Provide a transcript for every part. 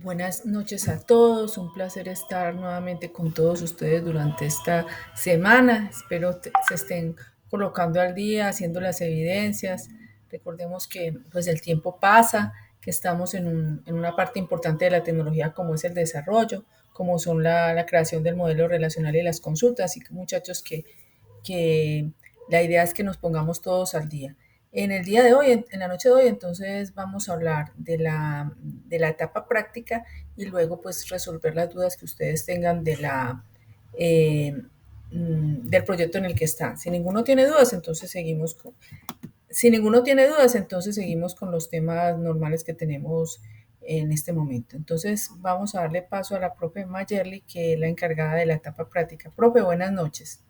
Buenas noches a todos, un placer estar nuevamente con todos ustedes durante esta semana. Espero se estén colocando al día, haciendo las evidencias. Recordemos que pues el tiempo pasa, que estamos en una parte importante de la tecnología como es el desarrollo, como son la creación del modelo relacional y las consultas. Así que muchachos, que la idea es que nos pongamos todos al día. En el día de hoy, en la noche de hoy, entonces vamos a hablar de la etapa práctica y luego pues resolver las dudas que ustedes tengan eh, del proyecto en el que están. Si ninguno tiene dudas, entonces seguimos con los temas normales que tenemos en este momento. Entonces vamos a darle paso a la profe Mayerly, que es la encargada de la etapa práctica. Profe, buenas noches.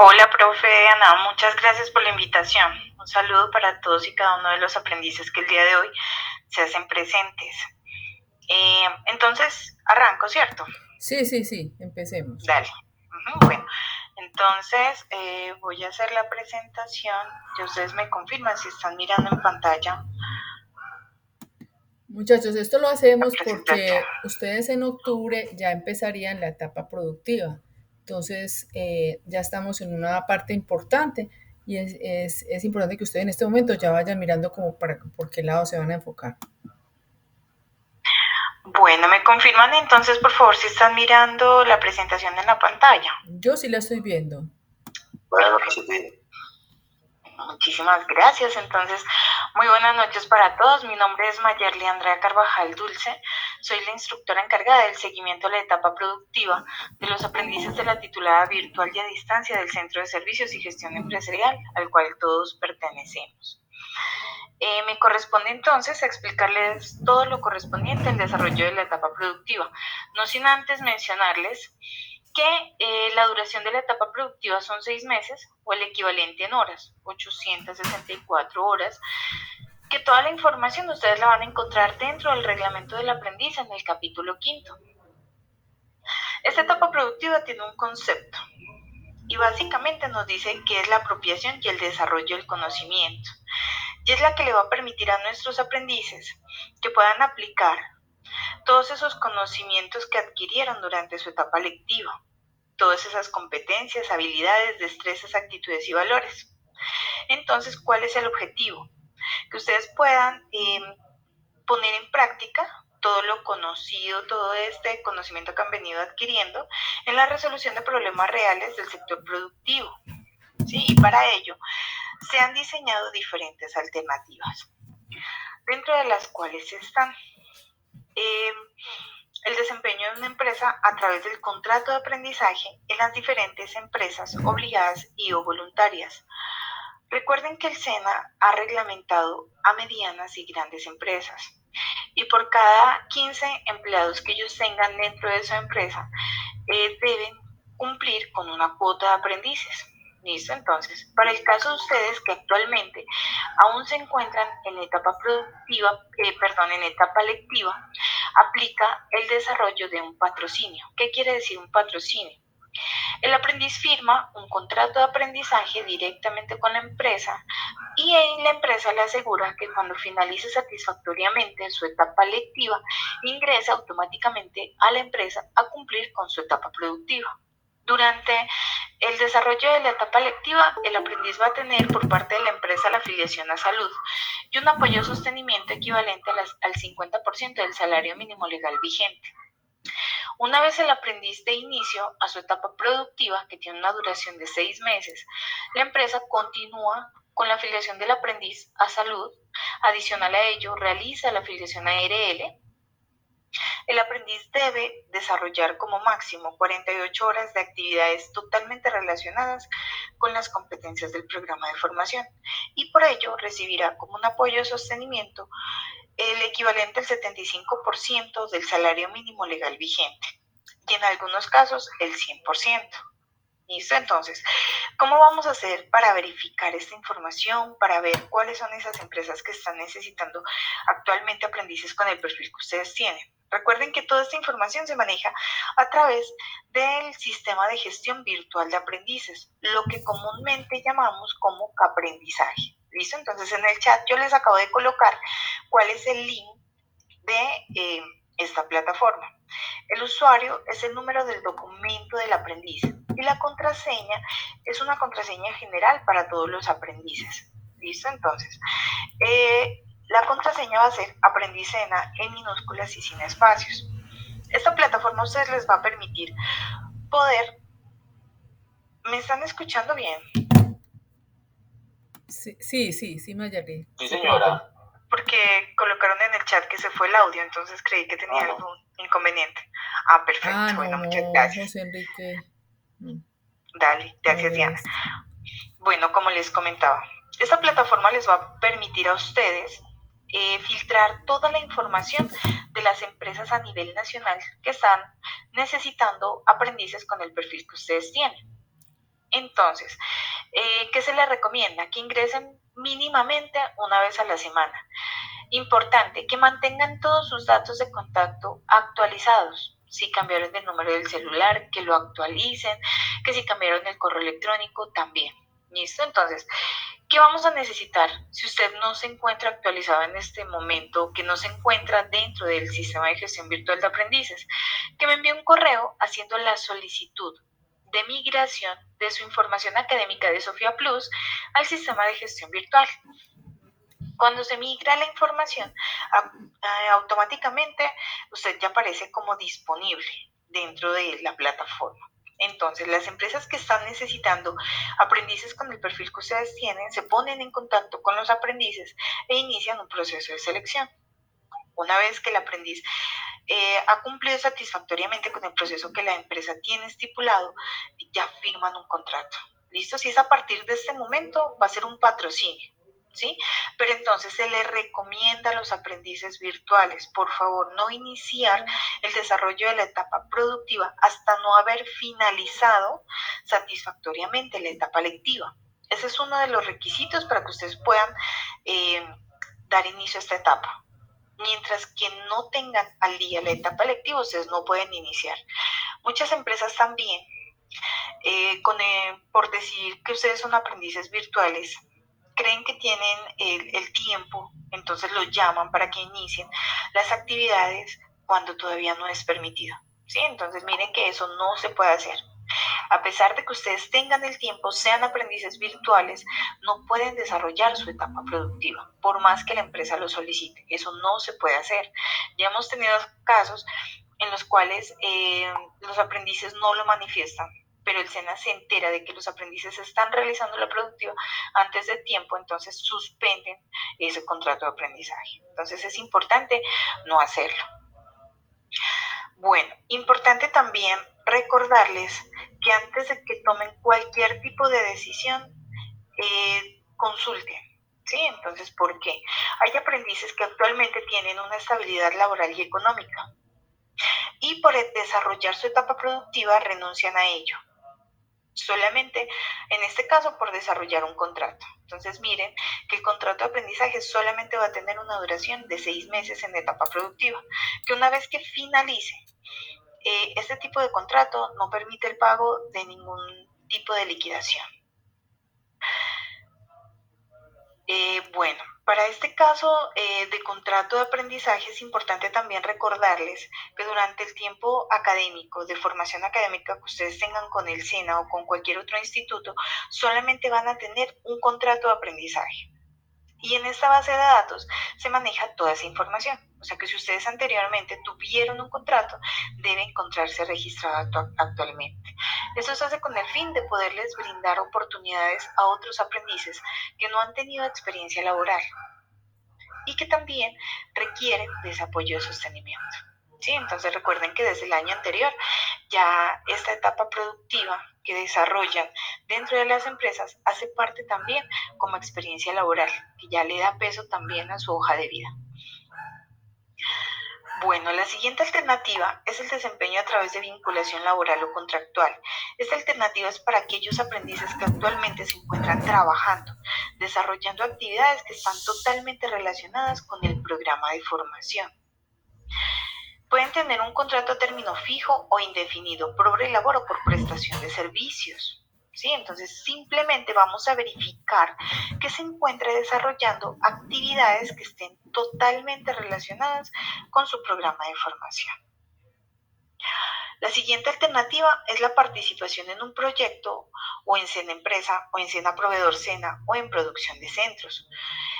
Hola, profe Ana, muchas gracias por la invitación. Un saludo para todos y cada uno de los aprendices que el día de hoy se hacen presentes. Entonces, arranco, ¿cierto? Sí, empecemos. Dale. Bueno, entonces voy a hacer la presentación y ustedes me confirman si están mirando en pantalla. Muchachos, esto lo hacemos porque ustedes en octubre ya empezarían la etapa productiva. Entonces, ya estamos en una parte importante y es importante que ustedes en este momento ya vayan mirando como para por qué lado se van a enfocar. Bueno, me confirman entonces, por favor, si están mirando la presentación en la pantalla. Yo sí la estoy viendo. Bueno, muchísimas gracias. Entonces, muy buenas noches para todos. Mi nombre es Mayerly Andrea Carvajal Dulce. Soy la instructora encargada del seguimiento a la etapa productiva de los aprendices de la titulada virtual y a distancia del Centro de Servicios y Gestión Empresarial, al cual todos pertenecemos. Me corresponde entonces explicarles todo lo correspondiente al desarrollo de la etapa productiva, no sin antes mencionarles que la duración de la etapa productiva son 6 meses o el equivalente en horas, 864 horas, que toda la información ustedes la van a encontrar dentro del reglamento del aprendiz en el capítulo 5. Esta etapa productiva tiene un concepto y básicamente nos dice qué es la apropiación y el desarrollo del conocimiento. Y es la que le va a permitir a nuestros aprendices que puedan aplicar todos esos conocimientos que adquirieron durante su etapa lectiva, todas esas competencias, habilidades, destrezas, actitudes y valores. Entonces, ¿cuál es el objetivo? Que ustedes puedan poner en práctica todo lo conocido, todo este conocimiento que han venido adquiriendo en la resolución de problemas reales del sector productivo. ¿Sí? Y para ello se han diseñado diferentes alternativas, dentro de las cuales están el desempeño de una empresa a través del contrato de aprendizaje en las diferentes empresas obligadas y o voluntarias. Recuerden que el SENA ha reglamentado a medianas y grandes empresas y por cada 15 empleados que ellos tengan dentro de su empresa deben cumplir con una cuota de aprendices. ¿Listo? Entonces, para el caso de ustedes que actualmente aún se encuentran en etapa productiva, en etapa lectiva, aplica el desarrollo de un patrocinio. ¿Qué quiere decir un patrocinio? El aprendiz firma un contrato de aprendizaje directamente con la empresa y la empresa le asegura que cuando finalice satisfactoriamente su etapa lectiva, ingresa automáticamente a la empresa a cumplir con su etapa productiva. Durante el desarrollo de la etapa lectiva, el aprendiz va a tener por parte de la empresa la afiliación a salud y un apoyo o sostenimiento equivalente al 50% del salario mínimo legal vigente. Una vez el aprendiz de inicio a su etapa productiva, que tiene una duración de 6 meses, la empresa continúa con la afiliación del aprendiz a salud. Adicional a ello, realiza la afiliación a ARL. El aprendiz debe desarrollar como máximo 48 horas de actividades totalmente relacionadas con las competencias del programa de formación y por ello recibirá como un apoyo de sostenimiento el equivalente al 75% del salario mínimo legal vigente y en algunos casos el 100%. ¿Listo? Entonces, ¿cómo vamos a hacer para verificar esta información, para ver cuáles son esas empresas que están necesitando actualmente aprendices con el perfil que ustedes tienen? Recuerden que toda esta información se maneja a través del sistema de gestión virtual de aprendices, lo que comúnmente llamamos como aprendizaje. ¿Listo? Entonces en el chat yo les acabo de colocar cuál es el link de esta plataforma. El usuario es el número del documento del aprendiz y la contraseña es una contraseña general para todos los aprendices. ¿Listo? Entonces, la contraseña va a ser Aprendicena en minúsculas y sin espacios. Esta plataforma a ustedes les va a permitir poder... ¿Me están escuchando bien? Sí, Mayari. Sí, señora. Porque colocaron en el chat que se fue el audio, entonces creí que tenía algún inconveniente. Ah, perfecto. Bueno, muchas No, gracias. José Enrique. Dale, gracias, Diana. Bueno, como les comentaba, esta plataforma les va a permitir a ustedes filtrar toda la información de las empresas a nivel nacional que están necesitando aprendices con el perfil que ustedes tienen. Entonces, ¿qué se les recomienda? Que ingresen mínimamente una vez a la semana. Importante, que mantengan todos sus datos de contacto actualizados. Si cambiaron el número del celular, que lo actualicen, que si cambiaron el correo electrónico, también. ¿Listo? Entonces, ¿qué vamos a necesitar si usted no se encuentra actualizado en este momento, que no se encuentra dentro del sistema de gestión virtual de aprendices? Que me envíe un correo haciendo la solicitud de migración de su información académica de Sofía Plus al sistema de gestión virtual. Cuando se migra la información, automáticamente usted ya aparece como disponible dentro de la plataforma. Entonces, las empresas que están necesitando aprendices con el perfil que ustedes tienen se ponen en contacto con los aprendices e inician un proceso de selección. Una vez que el aprendiz ha cumplido satisfactoriamente con el proceso que la empresa tiene estipulado, ya firman un contrato. ¿Listo? Si es a partir de este momento, va a ser un patrocinio. ¿Sí? Pero entonces se le recomienda a los aprendices virtuales, por favor, no iniciar el desarrollo de la etapa productiva hasta no haber finalizado satisfactoriamente la etapa lectiva. Ese es uno de los requisitos para que ustedes puedan dar inicio a esta etapa. Mientras que no tengan al día la etapa lectiva, ustedes no pueden iniciar. Muchas empresas también, por decir que ustedes son aprendices virtuales, creen que tienen el tiempo, entonces los llaman para que inicien las actividades cuando todavía no es permitido. ¿Sí? Entonces miren que eso no se puede hacer. A pesar de que ustedes tengan el tiempo, sean aprendices virtuales, no pueden desarrollar su etapa productiva, por más que la empresa lo solicite. Eso no se puede hacer. Ya hemos tenido casos en los cuales los aprendices no lo manifiestan, pero el SENA se entera de que los aprendices están realizando la productiva antes de tiempo, entonces suspenden ese contrato de aprendizaje. Entonces es importante no hacerlo. Bueno, importante también recordarles que antes de que tomen cualquier tipo de decisión, consulten. ¿Sí? Entonces, ¿por qué? Hay aprendices que actualmente tienen una estabilidad laboral y económica y por desarrollar su etapa productiva renuncian a ello. Solamente, en este caso, por desarrollar un contrato. Entonces, miren que el contrato de aprendizaje solamente va a tener una duración de 6 meses en etapa productiva, que una vez que finalice, este tipo de contrato no permite el pago de ningún tipo de liquidación. Bueno, para este caso de contrato de aprendizaje es importante también recordarles que durante el tiempo académico, de formación académica que ustedes tengan con el SENA o con cualquier otro instituto, solamente van a tener un contrato de aprendizaje. Y en esta base de datos se maneja toda esa información. O sea que si ustedes anteriormente tuvieron un contrato, debe encontrarse registrado actualmente. Eso se hace con el fin de poderles brindar oportunidades a otros aprendices que no han tenido experiencia laboral y que también requieren de ese apoyo de sostenimiento. ¿Sí? Entonces recuerden que desde el año anterior ya esta etapa productiva que desarrollan dentro de las empresas hace parte también como experiencia laboral, que ya le da peso también a su hoja de vida. Bueno, la siguiente alternativa es el desempeño a través de vinculación laboral o contractual. Esta alternativa es para aquellos aprendices que actualmente se encuentran trabajando, desarrollando actividades que están totalmente relacionadas con el programa de formación. Pueden tener un contrato a término fijo o indefinido, por obra y labor o por prestación de servicios. ¿sí? Entonces simplemente vamos a verificar que se encuentre desarrollando actividades que estén totalmente relacionadas con su programa de formación. La siguiente alternativa es la participación en un proyecto o en SENA Empresa o en SENA Proveedor SENA o en producción de centros.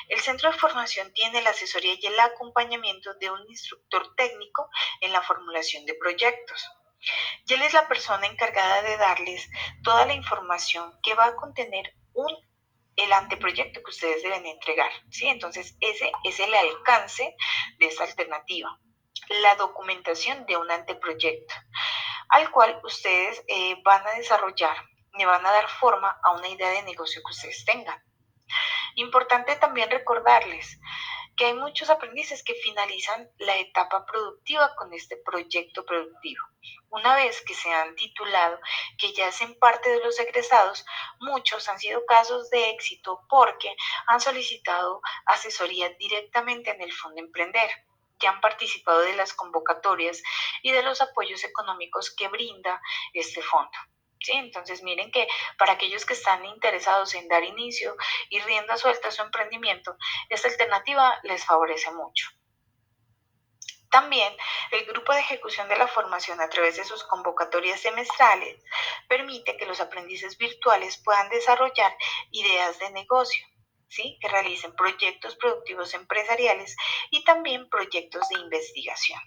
El centro de formación tiene la asesoría y el acompañamiento de un instructor técnico en la formulación de proyectos. Y él es la persona encargada de darles toda la información que va a contener el anteproyecto que ustedes deben entregar, ¿sí? Entonces, ese es el alcance de esta alternativa, la documentación de un anteproyecto, al cual ustedes van a desarrollar, le van a dar forma a una idea de negocio que ustedes tengan. Importante también recordarles que hay muchos aprendices que finalizan la etapa productiva con este proyecto productivo. Una vez que se han titulado, que ya hacen parte de los egresados, muchos han sido casos de éxito porque han solicitado asesoría directamente en el Fondo Emprender, que han participado de las convocatorias y de los apoyos económicos que brinda este fondo. ¿Sí? Entonces miren que para aquellos que están interesados en dar inicio y rienda suelta a su emprendimiento, esta alternativa les favorece mucho. También el grupo de ejecución de la formación a través de sus convocatorias semestrales permite que los aprendices virtuales puedan desarrollar ideas de negocio, ¿sí? Que realicen proyectos productivos empresariales y también proyectos de investigación.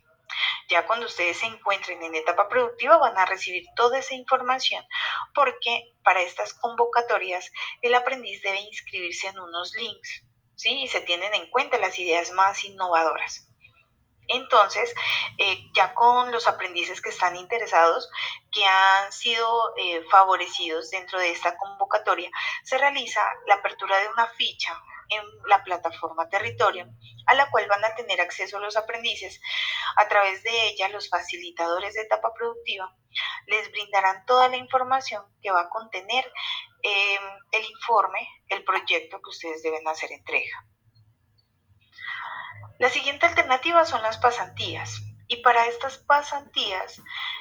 Ya cuando ustedes se encuentren en etapa productiva van a recibir toda esa información porque para estas convocatorias el aprendiz debe inscribirse en unos links, ¿sí? Y se tienen en cuenta las ideas más innovadoras. Entonces, ya con los aprendices que están interesados, que han sido favorecidos dentro de esta convocatoria, se realiza la apertura de una ficha en la plataforma Territorio, a la cual van a tener acceso los aprendices. A través de ella, los facilitadores de etapa productiva les brindarán toda la información que va a contener el informe, el proyecto que ustedes deben hacer entrega. La siguiente alternativa son las pasantías. Y para estas pasantías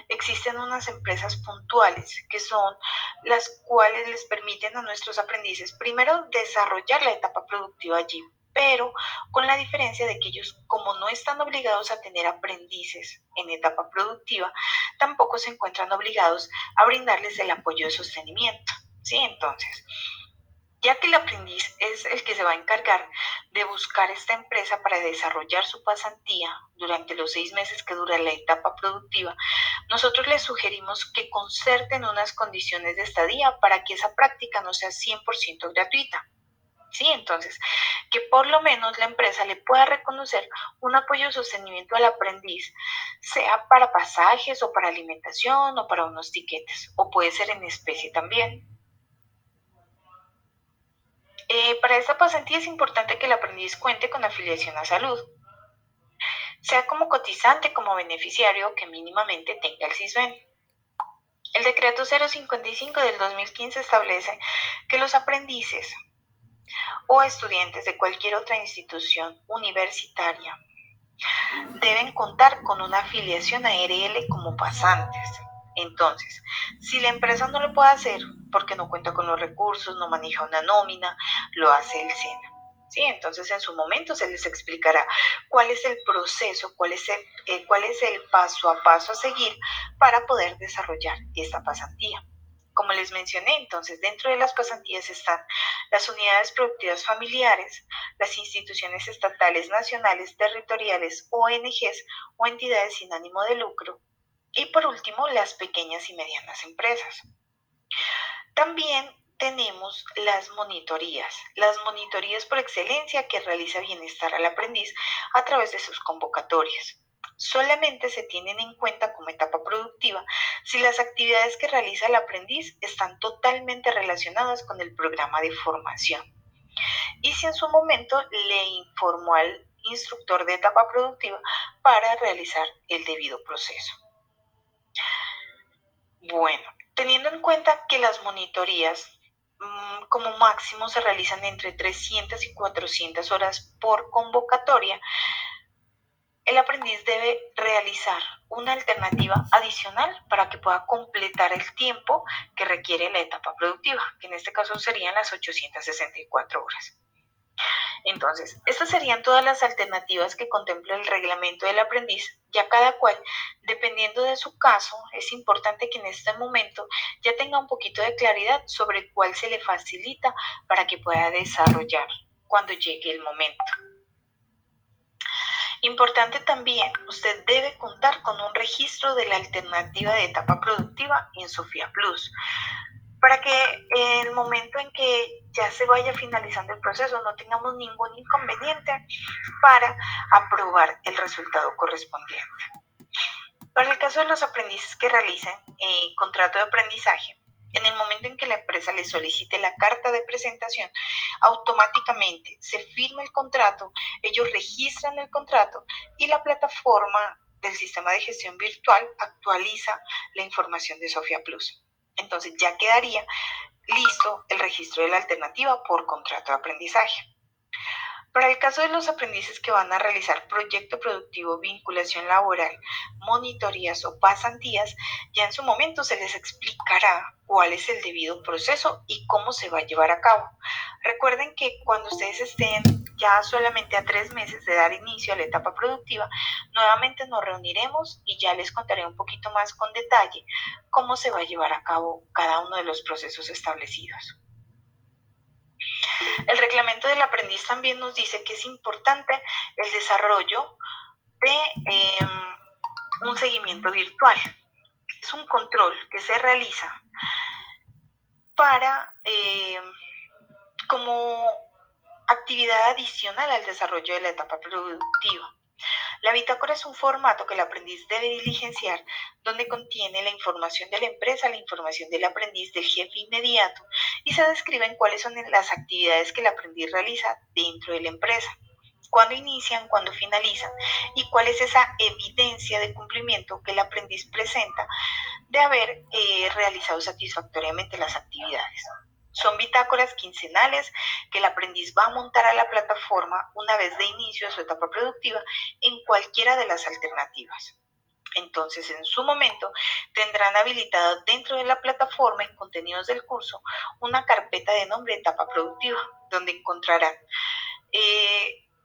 existen unas empresas puntuales que son las cuales les permiten a nuestros aprendices primero desarrollar la etapa productiva allí, pero con la diferencia de que ellos, como no están obligados a tener aprendices en etapa productiva, tampoco se encuentran obligados a brindarles el apoyo de sostenimiento. ¿Sí? Entonces, ya que el aprendiz es el que se va a encargar de buscar esta empresa para desarrollar su pasantía durante los 6 meses que dura la etapa productiva, nosotros les sugerimos que concerten unas condiciones de estadía para que esa práctica no sea 100% gratuita. Sí, entonces, que por lo menos la empresa le pueda reconocer un apoyo de sostenimiento al aprendiz, sea para pasajes o para alimentación o para unos tiquetes, o puede ser en especie también. Para esta pasantía es importante que el aprendiz cuente con afiliación a salud, sea como cotizante como beneficiario que mínimamente tenga el CISBEN. El decreto 055 del 2015 establece que los aprendices o estudiantes de cualquier otra institución universitaria deben contar con una afiliación a ARL como pasantes. Entonces, si la empresa no lo puede hacer porque no cuenta con los recursos, no maneja una nómina, lo hace el SENA. ¿Sí? Entonces, en su momento se les explicará cuál es el proceso, cuál es el paso a paso a seguir para poder desarrollar esta pasantía. Como les mencioné, entonces dentro de las pasantías están las unidades productivas familiares, las instituciones estatales, nacionales, territoriales, ONGs o entidades sin ánimo de lucro y por último las pequeñas y medianas empresas. También tenemos las monitorías por excelencia que realiza Bienestar al Aprendiz a través de sus convocatorias. Solamente se tienen en cuenta como etapa productiva si las actividades que realiza el aprendiz están totalmente relacionadas con el programa de formación y si en su momento le informó al instructor de etapa productiva para realizar el debido proceso. Bueno, teniendo en cuenta que las monitorías como máximo se realizan entre 300 y 400 horas por convocatoria, el aprendiz debe realizar una alternativa adicional para que pueda completar el tiempo que requiere la etapa productiva, que en este caso serían las 864 horas. Entonces, estas serían todas las alternativas que contempla el reglamento del aprendiz. Ya cada cual, dependiendo de su caso, es importante que en este momento ya tenga un poquito de claridad sobre cuál se le facilita para que pueda desarrollar cuando llegue el momento. Importante también, usted debe contar con un registro de la alternativa de etapa productiva en Sofía Plus, para que en el momento en que ya se vaya finalizando el proceso no tengamos ningún inconveniente para aprobar el resultado correspondiente. Para el caso de los aprendices que realicen contrato de aprendizaje, en el momento en que la empresa les solicite la carta de presentación, automáticamente se firma el contrato, ellos registran el contrato y la plataforma del sistema de gestión virtual actualiza la información de Sofía Plus. Entonces ya quedaría listo el registro de la alternativa por contrato de aprendizaje. Para el caso de los aprendices que van a realizar proyecto productivo, vinculación laboral, monitorías o pasantías, ya en su momento se les explicará cuál es el debido proceso y cómo se va a llevar a cabo. Recuerden que cuando ustedes estén ya solamente a 3 meses de dar inicio a la etapa productiva, nuevamente nos reuniremos y ya les contaré un poquito más con detalle cómo se va a llevar a cabo cada uno de los procesos establecidos. El reglamento del aprendiz también nos dice que es importante el desarrollo de un seguimiento virtual. Es un control que se realiza para como actividad adicional al desarrollo de la etapa productiva. La bitácora es un formato que el aprendiz debe diligenciar, donde contiene la información de la empresa, la información del aprendiz, del jefe inmediato, y se describen cuáles son las actividades que el aprendiz realiza dentro de la empresa, cuándo inician, cuándo finalizan, y cuál es esa evidencia de cumplimiento que el aprendiz presenta de haber realizado satisfactoriamente las actividades. Son bitácoras quincenales que el aprendiz va a montar a la plataforma una vez de inicio de su etapa productiva en cualquiera de las alternativas. Entonces, en su momento, tendrán habilitada dentro de la plataforma en contenidos del curso una carpeta de nombre etapa productiva, donde encontrarán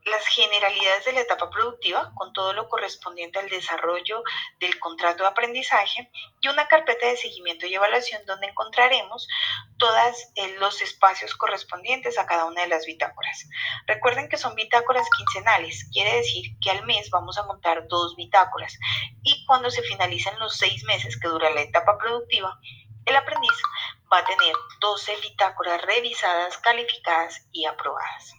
las generalidades de la etapa productiva con todo lo correspondiente al desarrollo del contrato de aprendizaje y una carpeta de seguimiento y evaluación donde encontraremos todos los espacios correspondientes a cada una de las bitácoras. Recuerden que son bitácoras quincenales, quiere decir que al mes vamos a montar 2 bitácoras y cuando se finalicen los 6 meses que dura la etapa productiva, el aprendiz va a tener 12 bitácoras revisadas, calificadas y aprobadas.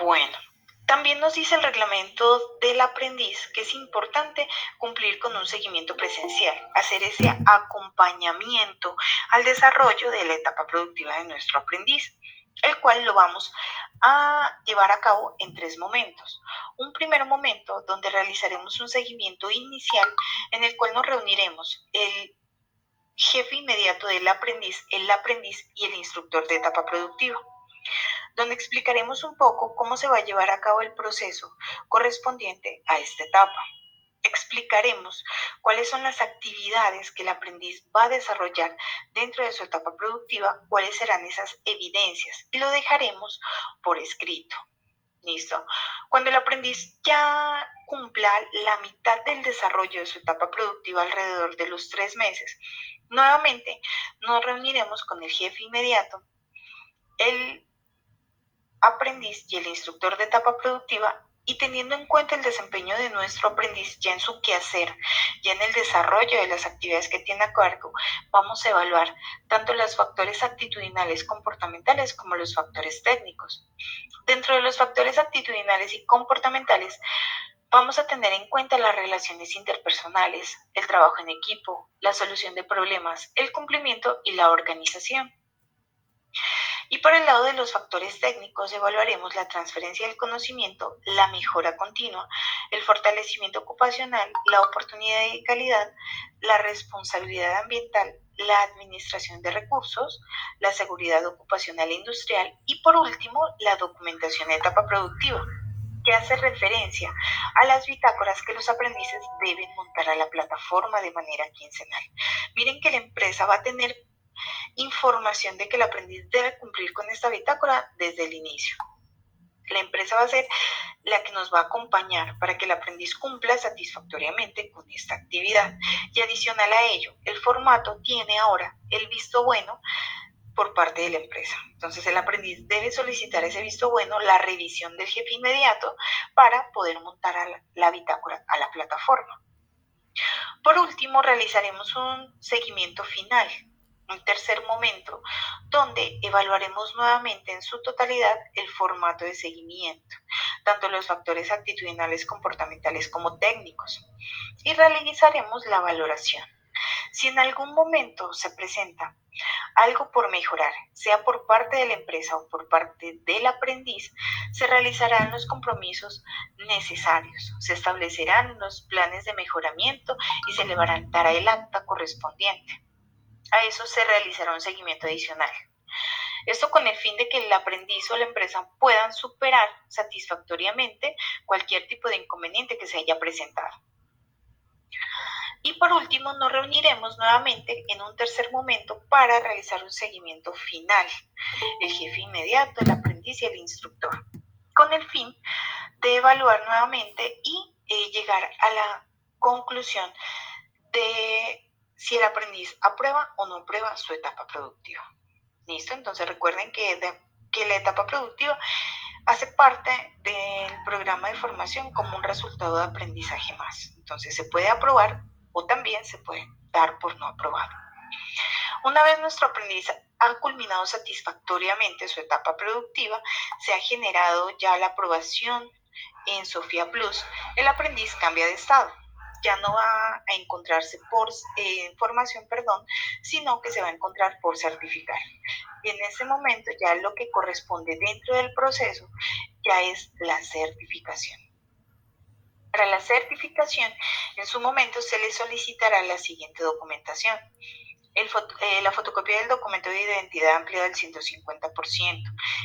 Bueno, también nos dice el reglamento del aprendiz que es importante cumplir con un seguimiento presencial, hacer ese acompañamiento al desarrollo de la etapa productiva de nuestro aprendiz, el cual lo vamos a llevar a cabo en 3 momentos. Un primer momento donde realizaremos un seguimiento inicial en el cual nos reuniremos el jefe inmediato del aprendiz, el aprendiz y el instructor de etapa productiva, donde explicaremos un poco cómo se va a llevar a cabo el proceso correspondiente a esta etapa. Explicaremos cuáles son las actividades que el aprendiz va a desarrollar dentro de su etapa productiva, cuáles serán esas evidencias y lo dejaremos por escrito. ¿Listo? Cuando el aprendiz ya cumpla la mitad del desarrollo de su etapa productiva alrededor de los 3 meses, nuevamente nos reuniremos con el jefe inmediato, el aprendiz y el instructor de etapa productiva y teniendo en cuenta el desempeño de nuestro aprendiz ya en su quehacer, ya en el desarrollo de las actividades que tiene a cargo, vamos a evaluar tanto los factores actitudinales comportamentales como los factores técnicos. Dentro de los factores actitudinales y comportamentales, vamos a tener en cuenta las relaciones interpersonales, el trabajo en equipo, la solución de problemas, el cumplimiento y la organización. Y por el lado de los factores técnicos evaluaremos la transferencia del conocimiento, la mejora continua, el fortalecimiento ocupacional, la oportunidad de calidad, la responsabilidad ambiental, la administración de recursos, la seguridad ocupacional e industrial y por último la documentación de etapa productiva, que hace referencia a las bitácoras que los aprendices deben montar a la plataforma de manera quincenal. Miren que la empresa va a tener información de que el aprendiz debe cumplir con esta bitácora desde el inicio. La empresa va a ser la que nos va a acompañar para que el aprendiz cumpla satisfactoriamente con esta actividad. Y adicional a ello, el formato tiene ahora el visto bueno por parte de la empresa. Entonces el aprendiz debe solicitar ese visto bueno, la revisión del jefe inmediato para poder montar a la bitácora a la plataforma. Por último, realizaremos un seguimiento final, un tercer momento, donde evaluaremos nuevamente en su totalidad el formato de seguimiento, tanto los factores actitudinales, comportamentales como técnicos, y realizaremos la valoración. Si en algún momento se presenta algo por mejorar, sea por parte de la empresa o por parte del aprendiz, se realizarán los compromisos necesarios, se establecerán los planes de mejoramiento y se levantará el acta correspondiente. A eso se realizará un seguimiento adicional. Esto con el fin de que el aprendiz o la empresa puedan superar satisfactoriamente cualquier tipo de inconveniente que se haya presentado. Y por último, nos reuniremos nuevamente en un tercer momento para realizar un seguimiento final, el jefe inmediato, el aprendiz y el instructor, con el fin de evaluar nuevamente y llegar a la conclusión de si el aprendiz aprueba o no aprueba su etapa productiva. ¿Listo? Entonces recuerden que la etapa productiva hace parte del programa de formación como un resultado de aprendizaje más. Entonces se puede aprobar o también se puede dar por no aprobado. Una vez nuestro aprendiz ha culminado satisfactoriamente su etapa productiva, se ha generado ya la aprobación en Sofía Plus, el aprendiz cambia de estado. Ya no va a encontrarse por formación, sino que se va a encontrar por certificar. Y en ese momento ya lo que corresponde dentro del proceso ya es la certificación. Para la certificación, en su momento se le solicitará la siguiente documentación. La fotocopia del documento de identidad ampliada del 150%.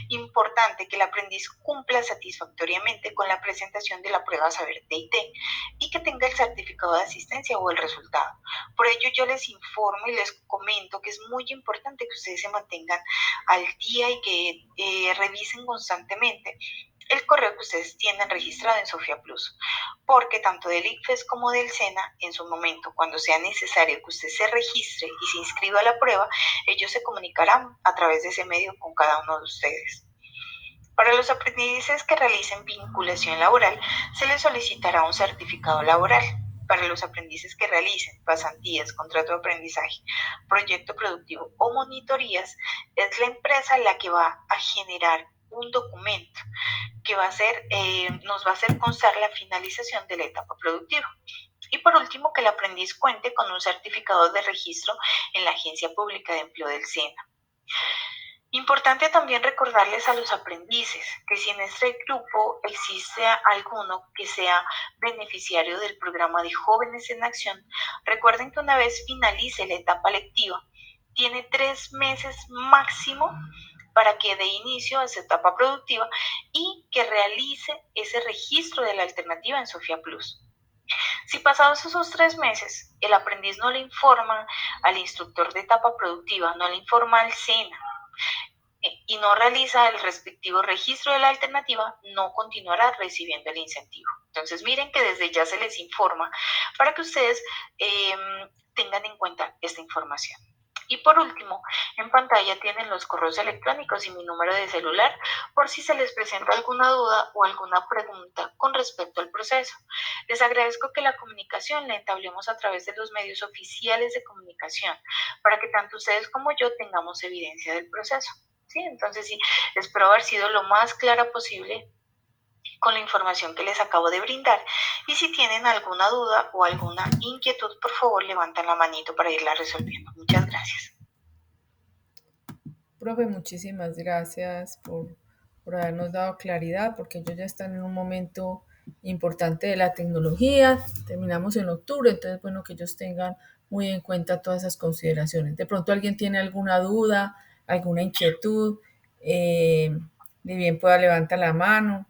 Importante que el aprendiz cumpla satisfactoriamente con la presentación de la prueba Saber TIT y que tenga el certificado de asistencia o el resultado. Por ello yo les informo y les comento que es muy importante que ustedes se mantengan al día y que revisen constantemente el correo que ustedes tienen registrado en Sofía Plus, porque tanto del ICFES como del SENA, en su momento, cuando sea necesario que usted se registre y se inscriba a la prueba, ellos se comunicarán a través de ese medio con cada uno de ustedes. Para los aprendices que realicen vinculación laboral, se les solicitará un certificado laboral. Para los aprendices que realicen pasantías, contrato de aprendizaje, proyecto productivo o monitorías, es la empresa la que va a generar un documento que nos va a hacer constar la finalización de la etapa productiva. Y por último, que el aprendiz cuente con un certificado de registro en la Agencia Pública de Empleo del SENA. Importante también recordarles a los aprendices que si en este grupo existe alguno que sea beneficiario del programa de Jóvenes en Acción, recuerden que una vez finalice la etapa lectiva, tiene 3 meses máximo para que dé inicio a esa etapa productiva y que realice ese registro de la alternativa en Sofía Plus. Si pasados esos 3 meses el aprendiz no le informa al instructor de etapa productiva, no le informa al SENA y no realiza el respectivo registro de la alternativa, no continuará recibiendo el incentivo. Entonces miren que desde ya se les informa para que ustedes tengan en cuenta esta información. Y por último, en pantalla tienen los correos electrónicos y mi número de celular por si se les presenta alguna duda o alguna pregunta con respecto al proceso. Les agradezco que la comunicación la entablemos a través de los medios oficiales de comunicación para que tanto ustedes como yo tengamos evidencia del proceso. ¿Sí? Entonces, sí, espero haber sido lo más clara posible con la información que les acabo de brindar. Y si tienen alguna duda o alguna inquietud, por favor, levanten la manito para irla resolviendo. Muchas gracias. Profe, muchísimas gracias por habernos dado claridad, porque ellos ya están en un momento importante de la tecnología. Terminamos en octubre, entonces, bueno, que ellos tengan muy en cuenta todas esas consideraciones. De pronto alguien tiene alguna duda, alguna inquietud, ni bien pueda levantar la mano.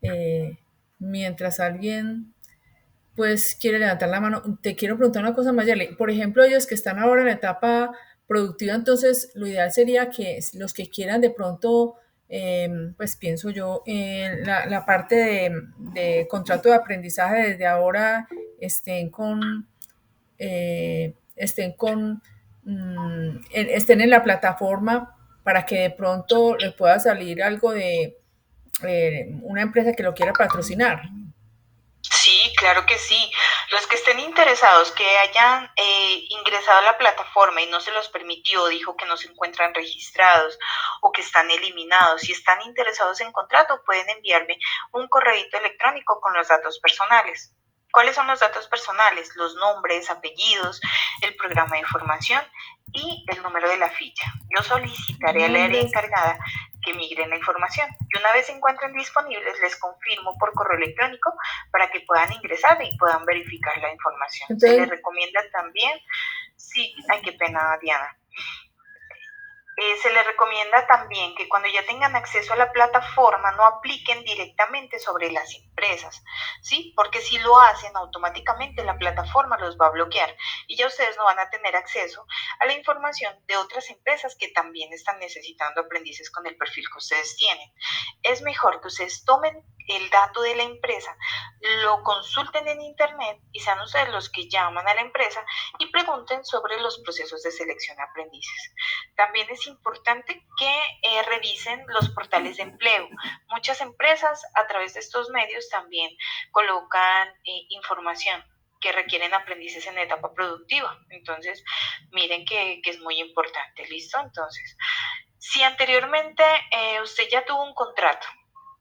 Eh, Mientras alguien pues quiere levantar la mano, te quiero preguntar una cosa, Mayerly. Por ejemplo, ellos que están ahora en la etapa productiva, entonces lo ideal sería que los que quieran de pronto, pues pienso yo, la parte de contrato de aprendizaje desde ahora estén con, estén con, estén en la plataforma para que de pronto les pueda salir algo de una empresa que lo quiera patrocinar. Sí, claro que sí. Los que estén interesados, que hayan ingresado a la plataforma y no se los permitió, dijo que no se encuentran registrados o que están eliminados, si están interesados en contrato, pueden enviarme un correo electrónico con los datos personales. ¿Cuáles son los datos personales? Los nombres, apellidos, el programa de formación y el número de la ficha. Yo solicitaré al área Nombres. encargada que migren la información. Y una vez se encuentren disponibles, les confirmo por correo electrónico para que puedan ingresar y puedan verificar la información. Se les Entonces, recomienda también, sí, ay, qué pena, Diana. Se les recomienda también que cuando ya tengan acceso a la plataforma no apliquen directamente sobre las empresas, ¿sí? Porque si lo hacen automáticamente la plataforma los va a bloquear y ya ustedes no van a tener acceso a la información de otras empresas que también están necesitando aprendices con el perfil que ustedes tienen. Es mejor que ustedes tomen el dato de la empresa, lo consulten en internet y sean ustedes los que llaman a la empresa y pregunten sobre los procesos de selección de aprendices. También es importante que revisen los portales de empleo. Muchas empresas a través de estos medios también colocan información que requieren aprendices en etapa productiva. Entonces, miren que es muy importante, ¿listo? Entonces, si anteriormente usted ya tuvo un contrato,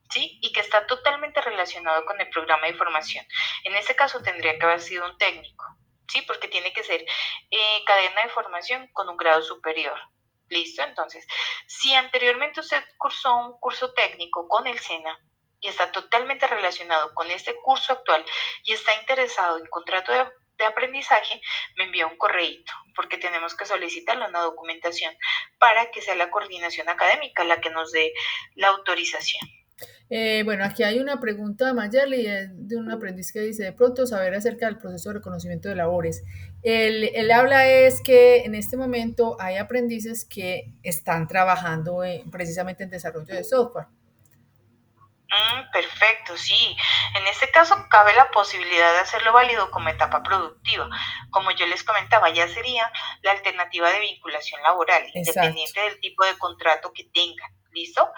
¿sí? Y que está totalmente relacionado con el programa de formación, en este caso tendría que haber sido un técnico, ¿sí? Porque tiene que ser cadena de formación con un grado superior. ¿Listo? Entonces, si anteriormente usted cursó un curso técnico con el SENA y está totalmente relacionado con este curso actual y está interesado en contrato de aprendizaje, me envía un correíto, porque tenemos que solicitarle una documentación para que sea la coordinación académica la que nos dé la autorización. Bueno, aquí hay una pregunta, Mayerly, de un aprendiz que dice, de pronto saber acerca del proceso de reconocimiento de labores. Él habla es que en este momento hay aprendices que están trabajando precisamente en desarrollo de software. Perfecto, sí. En este caso cabe la posibilidad de hacerlo válido como etapa productiva. Como yo les comentaba, ya sería la alternativa de vinculación laboral, Exacto. independiente del tipo de contrato que tengan. ¿Listo?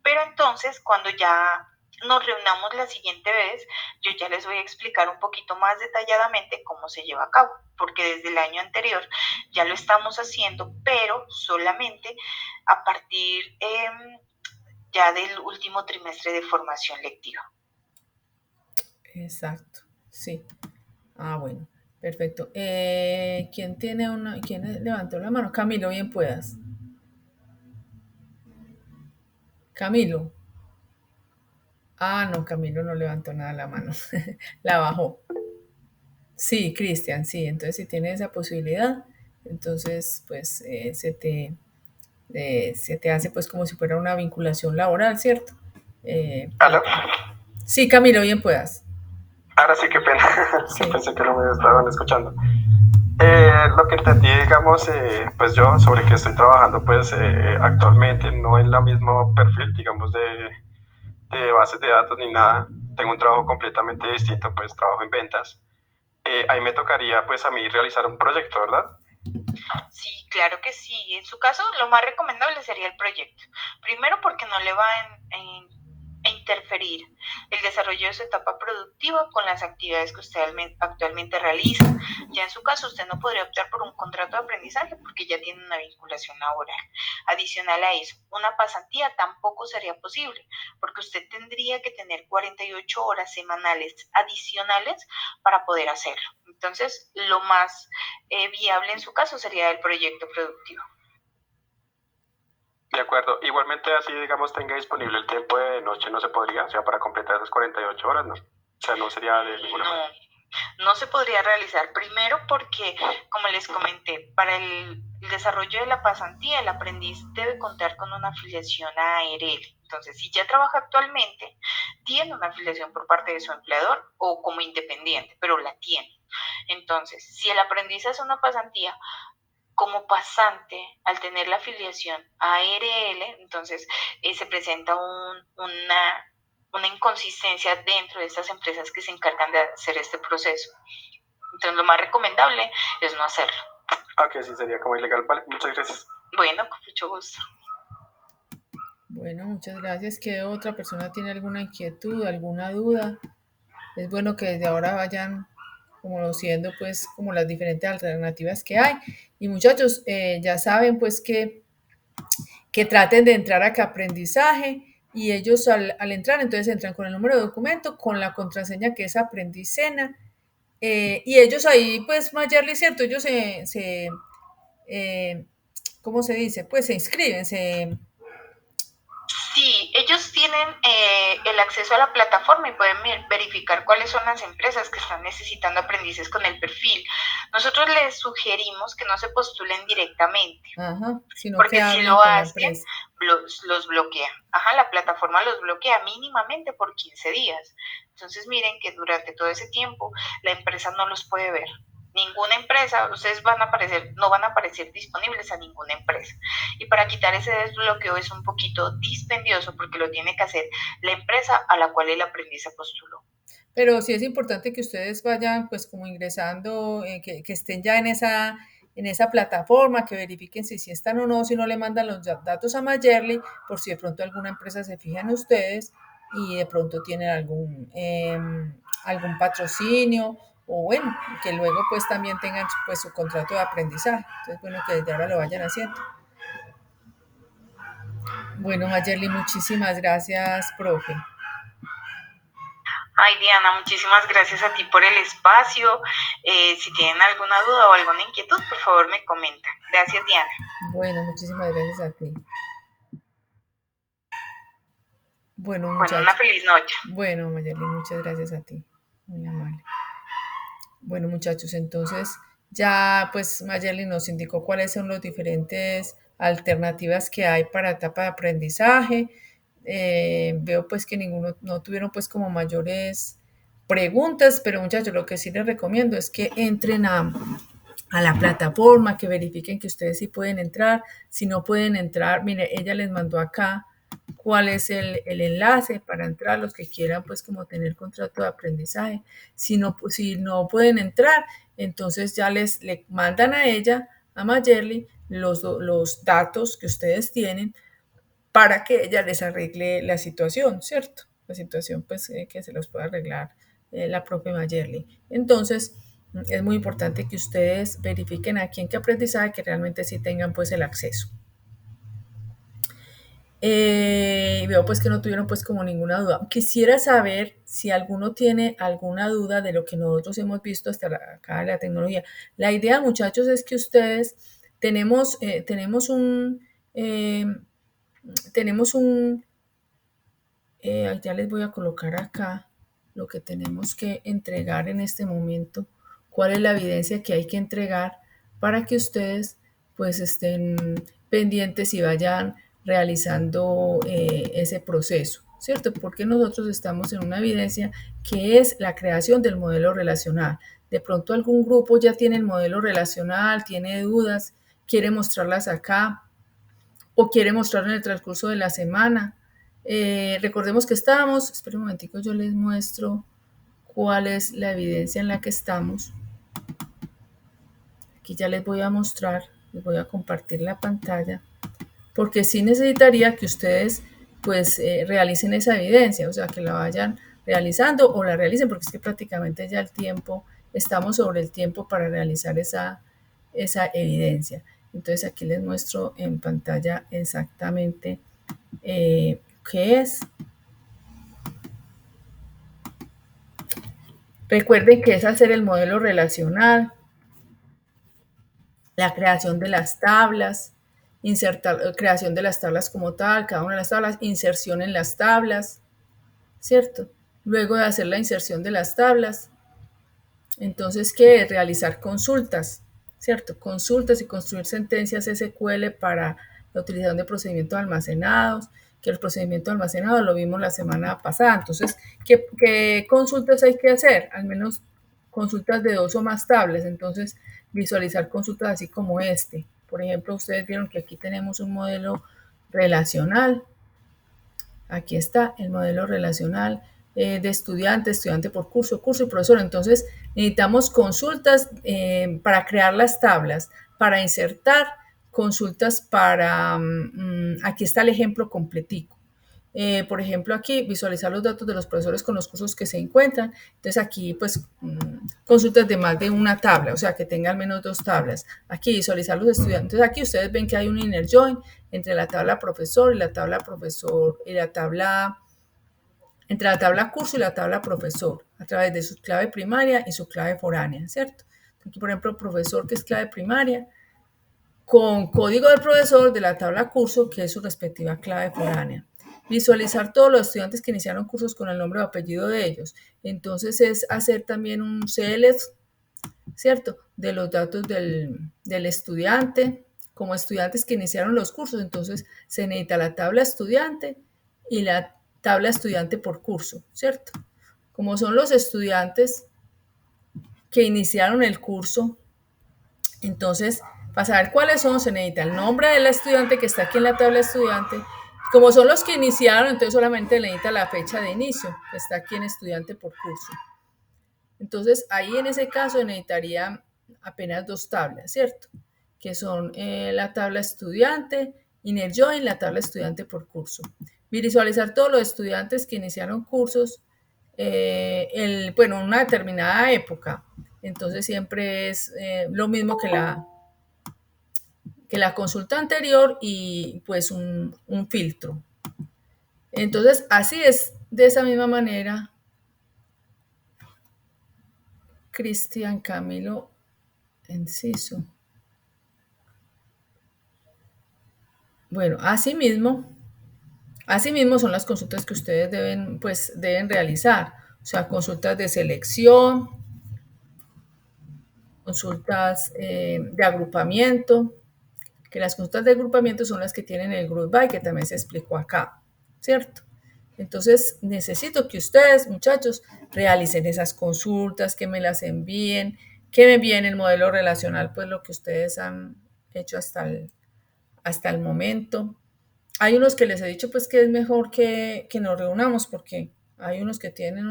Pero entonces, cuando ya nos reunamos la siguiente vez, yo ya les voy a explicar un poquito más detalladamente cómo se lleva a cabo, porque desde el año anterior ya lo estamos haciendo, pero solamente a partir ya del último trimestre de formación lectiva. Exacto, sí. Ah, bueno, perfecto. ¿Quién levantó la mano? Camilo, bien puedas. Camilo. Ah, no, Camilo no levantó nada la mano. La bajó. Sí, Cristian, sí. Entonces, si tienes esa posibilidad, entonces, pues, se te hace pues como si fuera una vinculación laboral, ¿cierto? Para ¿Aló? que... Sí, Camilo, bien puedas. Ahora sí, qué pena. Sí. Pensé que no me estaban escuchando. Lo que entendí, digamos, pues yo sobre que estoy trabajando, pues actualmente no en la mismo perfil, digamos, de bases de datos ni nada. Tengo un trabajo completamente distinto, pues trabajo en ventas. Ahí me tocaría, pues a mí realizar un proyecto, ¿verdad? Sí, claro que sí. En su caso, lo más recomendable sería el proyecto. Primero porque no le va a interferir el desarrollo de su etapa productiva con las actividades que usted actualmente realiza. Ya en su caso, usted no podría optar por un contrato de aprendizaje porque ya tiene una vinculación laboral. Adicional a eso, una pasantía tampoco sería posible porque usted tendría que tener 48 horas semanales adicionales para poder hacerlo. Entonces, lo más viable en su caso sería el proyecto productivo. De acuerdo. Igualmente así, digamos, tenga disponible el tiempo de noche, no se podría, o sea, para completar esas 48 horas, ¿no? O sea, no sería de ninguna No, manera. No se podría realizar primero porque, como les comenté, para el desarrollo de la pasantía, el aprendiz debe contar con una afiliación a ARL. Entonces, si ya trabaja actualmente, tiene una afiliación por parte de su empleador o como independiente, pero la tiene. Entonces, si el aprendiz hace una pasantía como pasante, al tener la afiliación a ARL, entonces se presenta una inconsistencia dentro de estas empresas que se encargan de hacer este proceso. Entonces, lo más recomendable es no hacerlo. Ok, sí, sería como ilegal. Vale, muchas gracias. Bueno, con mucho gusto. Bueno, muchas gracias. ¿Qué otra persona tiene alguna inquietud, alguna duda? Es bueno que desde ahora vayan conociendo pues como las diferentes alternativas que hay. Y muchachos, ya saben pues que traten de entrar a que aprendizaje y ellos al entrar, entonces entran con el número de documento, con la contraseña que es aprendicena. Y ellos ahí, pues, Mayerly, ¿cierto? Ellos eh, ¿cómo se dice? Pues se inscriben, Sí, ellos tienen el acceso a la plataforma y pueden verificar cuáles son las empresas que están necesitando aprendices con el perfil. Nosotros les sugerimos que no se postulen directamente, ajá, sino que porque si hablen lo con la hacen, empresa. los bloquea. Ajá, la plataforma los bloquea mínimamente por 15 días. Entonces miren que durante todo ese tiempo la empresa no los puede ver. Ninguna empresa, ustedes no van a aparecer disponibles a ninguna empresa. Y para quitar ese desbloqueo es un poquito dispendioso porque lo tiene que hacer la empresa a la cual el aprendiz postuló. Pero sí es importante que ustedes vayan pues como ingresando, que estén ya en esa plataforma, que verifiquen si están o no, si no le mandan los datos a Mayerly, por si de pronto alguna empresa se fija en ustedes y de pronto tienen algún patrocinio o bueno, que luego pues también tengan pues su contrato de aprendizaje. Entonces bueno, que desde ahora lo vayan haciendo. Bueno, Mayerly, muchísimas gracias, profe. Ay, Diana, muchísimas gracias a ti por el espacio. Si tienen alguna duda o alguna inquietud, por favor me comentan. Gracias, Diana. Bueno, muchísimas gracias a ti. Bueno, Bueno, una muchachos. feliz noche. Bueno, Mayerly, muchas gracias a ti. Muy amable. Bueno, muchachos, entonces ya pues Mayerly nos indicó cuáles son las diferentes alternativas que hay para etapa de aprendizaje. Veo pues que ninguno, no tuvieron pues como mayores preguntas, pero muchachos, lo que sí les recomiendo es que entren a la plataforma, que verifiquen que ustedes sí pueden entrar. Si no pueden entrar, mire, ella les mandó acá cuál es el enlace para entrar, los que quieran pues como tener contrato de aprendizaje. Si no pueden entrar, entonces ya le mandan a ella, a Mayerly, los datos que ustedes tienen para que ella les arregle la situación, ¿cierto? La situación pues que se los pueda arreglar la propia Mayerly. Entonces, es muy importante que ustedes verifiquen aquí en qué aprendizaje que realmente sí tengan pues el acceso. Veo pues que no tuvieron pues como ninguna duda. Quisiera saber si alguno tiene alguna duda de lo que nosotros hemos visto hasta acá de la tecnología. La idea, muchachos, es que ustedes tenemos ya les voy a colocar acá lo que tenemos que entregar en este momento, cuál es la evidencia que hay que entregar para que ustedes pues estén pendientes y vayan realizando ese proceso, ¿cierto? Porque nosotros estamos en una evidencia que es la creación del modelo relacional. De pronto algún grupo ya tiene el modelo relacional, tiene dudas, quiere mostrarlas acá o quiere mostrarlo en el transcurso de la semana. Recordemos que estamos, esperen un momentico, yo les muestro cuál es la evidencia en la que estamos. Aquí ya les voy a mostrar, les voy a compartir la pantalla, porque sí necesitaría que ustedes pues realicen esa evidencia, o sea, que la vayan realizando o la realicen, porque es que prácticamente ya el tiempo, estamos sobre el tiempo para realizar esa evidencia. Entonces aquí les muestro en pantalla exactamente qué es. Recuerden que es hacer el modelo relacional, la creación de las tablas, creación de las tablas como tal, cada una de las tablas, inserción en las tablas, ¿cierto? Luego de hacer la inserción de las tablas, Entonces, ¿qué es? Realizar consultas, ¿cierto? Consultas y construir sentencias SQL para la utilización de procedimientos almacenados, que el procedimiento almacenado lo vimos la semana pasada. Entonces, ¿qué consultas hay que hacer? Al menos consultas de 2 o más tablas. Entonces, visualizar consultas así como este. Por ejemplo, ustedes vieron que aquí tenemos un modelo relacional. Aquí está el modelo relacional de estudiante, estudiante por curso, curso y profesor. Entonces, necesitamos consultas para crear las tablas, para insertar, consultas para, aquí está el ejemplo completico. Por ejemplo, aquí visualizar los datos de los profesores con los cursos que se encuentran. Entonces aquí pues consultas de más de una tabla, o sea que tenga al menos 2 tablas. Aquí visualizar los estudiantes. Entonces aquí ustedes ven que hay un inner join entre la tabla profesor y la tabla profesor y la tabla entre la tabla curso y la tabla profesor a través de su clave primaria y su clave foránea, ¿cierto? Aquí por ejemplo profesor que es clave primaria con código del profesor de la tabla curso, que es su respectiva clave foránea. Visualizar todos los estudiantes que iniciaron cursos con el nombre o apellido de ellos. Entonces es hacer también un CLS, ¿cierto? De los datos del estudiante, como estudiantes que iniciaron los cursos. Entonces se necesita la tabla estudiante y la tabla estudiante por curso, ¿cierto? Como son los estudiantes que iniciaron el curso, entonces, para saber cuáles son, se necesita el nombre del estudiante que está aquí en la tabla estudiante. Como son los que iniciaron, entonces solamente necesita la fecha de inicio, que está aquí en estudiante por curso. Entonces, ahí en ese caso necesitaría apenas 2 tablas, ¿cierto? Que son la tabla estudiante, inner join, la tabla estudiante por curso. Visualizar todos los estudiantes que iniciaron cursos, bueno, en una determinada época. Entonces siempre es lo mismo que la consulta anterior y pues un filtro. Entonces, así es, de esa misma manera, Cristian Camilo Enciso. Bueno, asimismo son las consultas que ustedes deben realizar. O sea, consultas de selección, consultas de agrupamiento, que las consultas de agrupamiento son las que tienen el group by, que también se explicó acá, ¿cierto? Entonces, necesito que ustedes, muchachos, realicen esas consultas, que me las envíen, que me envíen el modelo relacional, pues lo que ustedes han hecho hasta el momento. Hay unos que les he dicho, pues, que es mejor que nos reunamos, porque hay unos que tienen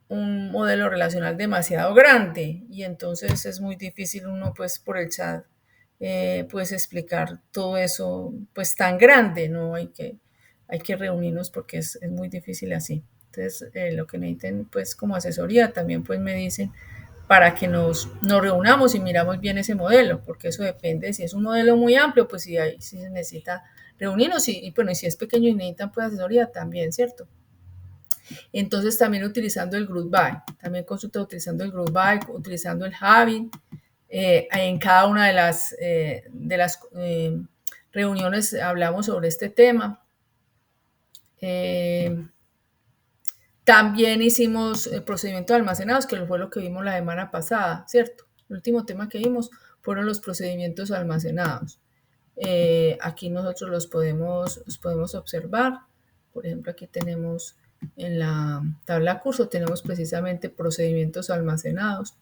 un modelo relacional demasiado grande y entonces es muy difícil uno, pues, por el chat pues explicar todo eso pues tan grande, ¿no? Hay que reunirnos porque es muy difícil así. Entonces, lo que necesiten pues como asesoría también pues me dicen para que nos reunamos y miramos bien ese modelo, porque eso depende, si es un modelo muy amplio, pues si se necesita reunirnos y bueno, y si es pequeño y necesitan pues asesoría también, ¿cierto? Entonces también utilizando el group by, también consulta utilizando el group by, utilizando el having, en cada una de las reuniones hablamos sobre este tema. También hicimos procedimientos almacenados, que fue lo que vimos la semana pasada, ¿cierto? El último tema que vimos fueron los procedimientos almacenados. Aquí nosotros los podemos observar. Por ejemplo, aquí tenemos en la tabla curso, tenemos precisamente procedimientos almacenados.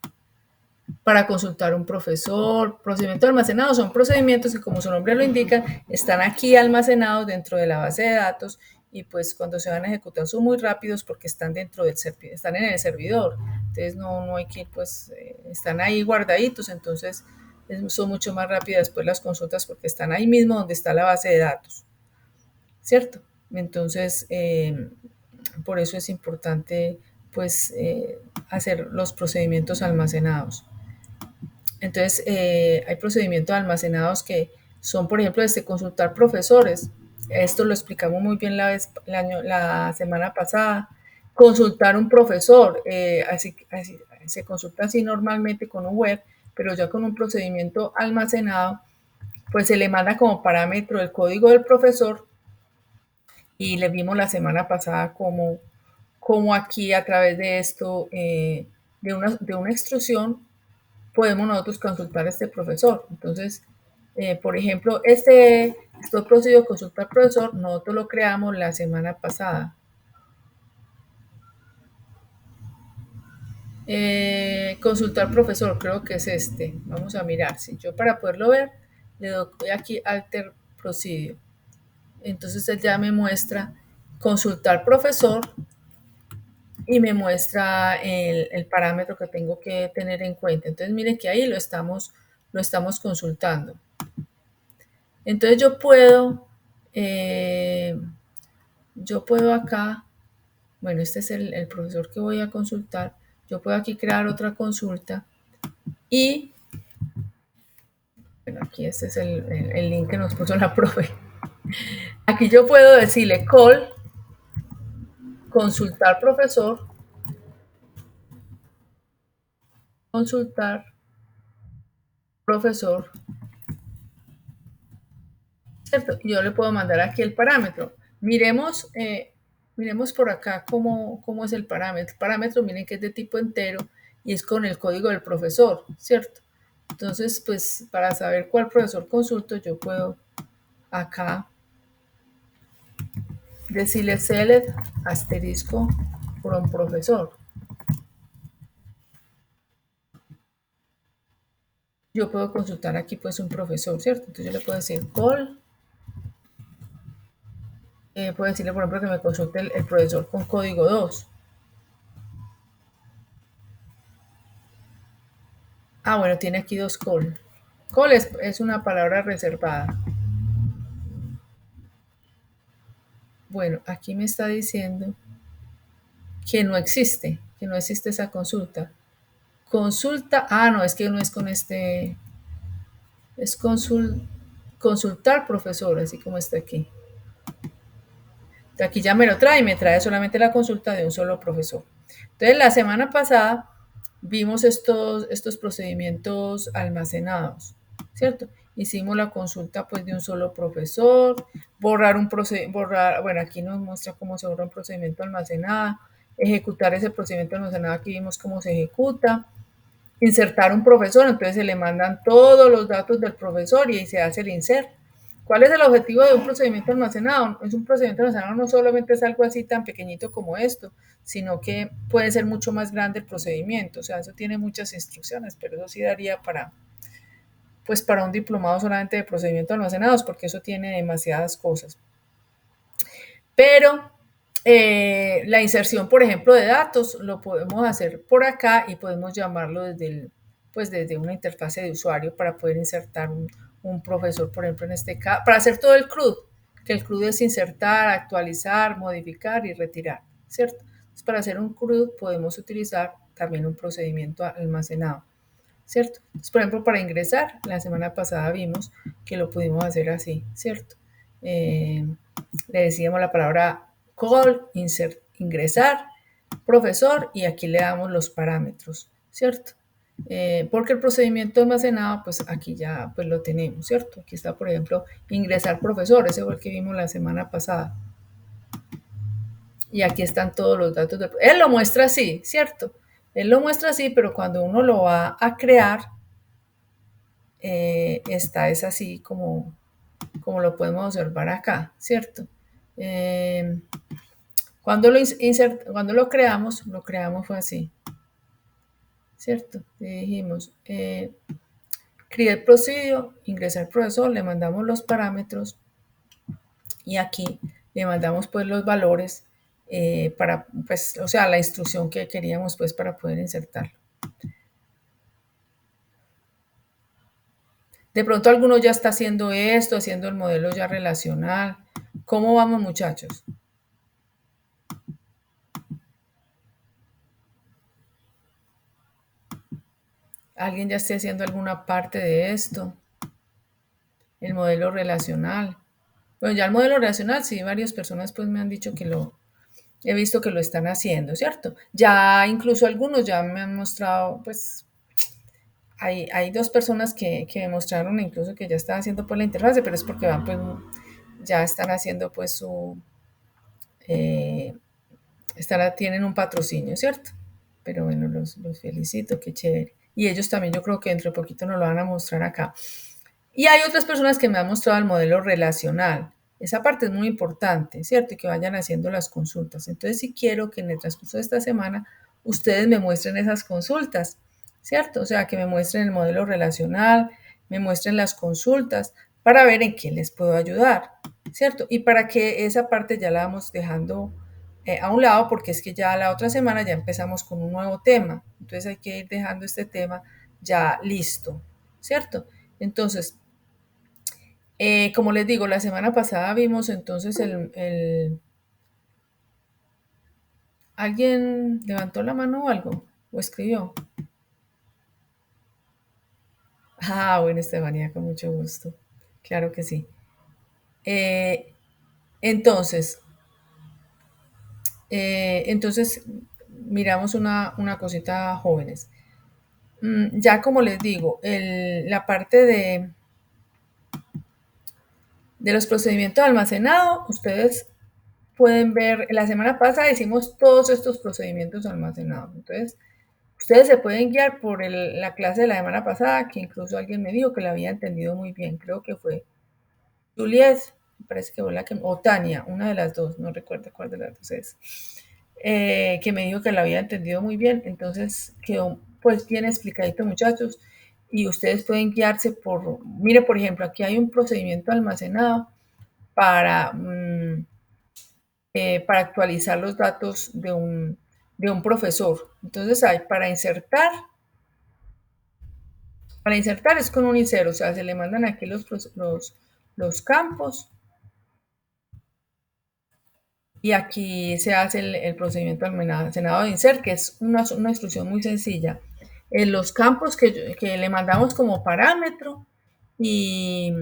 Para consultar un profesor, procedimientos almacenados son procedimientos que, como su nombre lo indica, están aquí almacenados dentro de la base de datos y pues cuando se van a ejecutar son muy rápidos porque están están en el servidor. Entonces no hay que ir, pues están ahí guardaditos, entonces son mucho más rápidas después las consultas porque están ahí mismo donde está la base de datos, ¿cierto? Entonces, por eso es importante pues hacer los procedimientos almacenados. Entonces, hay procedimientos almacenados que son, por ejemplo, consultar profesores. Esto lo explicamos muy bien la semana pasada. Consultar un profesor, se consulta así normalmente con un web, pero ya con un procedimiento almacenado, pues se le manda como parámetro el código del profesor y le vimos la semana pasada cómo aquí a través de esto de una extrusión, podemos nosotros consultar a este profesor. Entonces, por ejemplo, este procedido de consulta al profesor, nosotros lo creamos la semana pasada. Consultar profesor, creo que es este. Vamos a mirar. Si yo para poderlo ver, le doy aquí Alter Procedure. Entonces él ya me muestra consultar profesor y me muestra el parámetro que tengo que tener en cuenta. Entonces miren que ahí lo estamos consultando. Entonces yo puedo acá, bueno, este es el profesor que voy a consultar. Yo puedo aquí crear otra consulta y, bueno, aquí este es el link que nos puso la profe. Aquí yo puedo decirle call, consultar profesor, consultar profesor, ¿cierto? Y yo le puedo mandar aquí el parámetro. Miremos por acá cómo es el parámetro. El parámetro, miren que es de tipo entero y es con el código del profesor, ¿cierto? Entonces, pues para saber cuál profesor consulto, yo puedo acá decirle select asterisco from profesor. Yo puedo consultar aquí pues un profesor, ¿cierto? Entonces yo le puedo decir call. Puedo decirle, por ejemplo, que me consulte el profesor con código 2. Ah, bueno, tiene aquí dos call. Call es una palabra reservada. Bueno, aquí me está diciendo que no existe esa consulta. Consulta, no, es que no es con este, es consultar profesor, así como está aquí. Aquí ya me lo trae, me trae solamente la consulta de un solo profesor. Entonces, la semana pasada vimos estos procedimientos almacenados, ¿cierto? Hicimos la consulta pues de un solo profesor, bueno, aquí nos muestra cómo se borra un procedimiento almacenado, ejecutar ese procedimiento almacenado, aquí vimos cómo se ejecuta, insertar un profesor, entonces se le mandan todos los datos del profesor y se hace el insert. ¿Cuál es el objetivo de un procedimiento almacenado? Es un procedimiento almacenado, no solamente es algo así tan pequeñito como esto, sino que puede ser mucho más grande el procedimiento. O sea, eso tiene muchas instrucciones, pero eso sí daría para un diplomado solamente de procedimientos almacenados, porque eso tiene demasiadas cosas. Pero la inserción, por ejemplo, de datos, lo podemos hacer por acá y podemos llamarlo desde una interfase de usuario para poder insertar un profesor, por ejemplo, en este caso, para hacer todo el CRUD, que el CRUD es insertar, actualizar, modificar y retirar, ¿cierto? Entonces, para hacer un CRUD podemos utilizar también un procedimiento almacenado, ¿cierto? Entonces, por ejemplo, para ingresar, la semana pasada vimos que lo pudimos hacer así, ¿cierto? Le decíamos la palabra call, insert, ingresar, profesor, y aquí le damos los parámetros, ¿cierto? Porque el procedimiento almacenado, pues aquí ya pues lo tenemos, ¿cierto? Aquí está, por ejemplo, ingresar profesor, ese fue el que vimos la semana pasada. Y aquí están todos los datos. Él lo muestra así, ¿cierto? Él lo muestra así, pero cuando uno lo va a crear, es así como lo podemos observar acá, ¿cierto? Cuando lo creamos fue así, ¿cierto? Le dijimos, create procedure, ingresar profesor, le mandamos los parámetros y aquí le mandamos pues los valores para, pues, o sea, la instrucción que queríamos pues para poder insertarlo. De pronto alguno ya está haciendo esto, haciendo el modelo ya relacional. ¿Cómo vamos, muchachos? ¿Alguien ya esté haciendo alguna parte de esto? El modelo relacional. Bueno, ya el modelo relacional, sí, varias personas pues me han dicho que he visto que lo están haciendo, ¿cierto? Ya incluso algunos ya me han mostrado, pues, hay dos personas que me mostraron incluso que ya están haciendo pues la interfase, pero es porque van pues, ya están haciendo pues tienen un patrocinio, ¿cierto? pero bueno, los felicito, qué chévere. Y ellos también yo creo que dentro de poquito nos lo van a mostrar acá. Y hay otras personas que me han mostrado el modelo relacional. Esa parte es muy importante, ¿cierto? Y que vayan haciendo las consultas. Entonces, sí quiero que en el transcurso de esta semana ustedes me muestren esas consultas, ¿cierto? O sea, que me muestren el modelo relacional, me muestren las consultas para ver en qué les puedo ayudar, ¿cierto? Y para que esa parte ya la vamos dejando a un lado, porque es que ya la otra semana ya empezamos con un nuevo tema. Entonces hay que ir dejando este tema ya listo, ¿cierto? Entonces, como les digo, la semana pasada vimos entonces ¿Alguien levantó la mano o algo? ¿O escribió? Ah, bueno, Estefanía, con mucho gusto. Claro que sí. Eh, entonces, entonces, miramos una cosita, jóvenes. Ya como les digo, la parte de los procedimientos de almacenado, ustedes pueden ver, la semana pasada hicimos todos estos procedimientos almacenados. Entonces, ustedes se pueden guiar por la clase de la semana pasada, que incluso alguien me dijo que la había entendido muy bien. Creo que fue Juliet, me parece que fue la que, o Tania, una de las dos, no recuerdo cuál de las dos es, que me dijo que la había entendido muy bien. Entonces quedó pues bien explicadito, muchachos. Y ustedes pueden guiarse mire, por ejemplo, aquí hay un procedimiento almacenado para, para actualizar los datos de un profesor. Entonces hay para insertar es con un insert, o sea, se le mandan aquí los campos y aquí se hace el procedimiento almacenado de insert, que es una instrucción muy sencilla. En los campos que le mandamos como parámetro y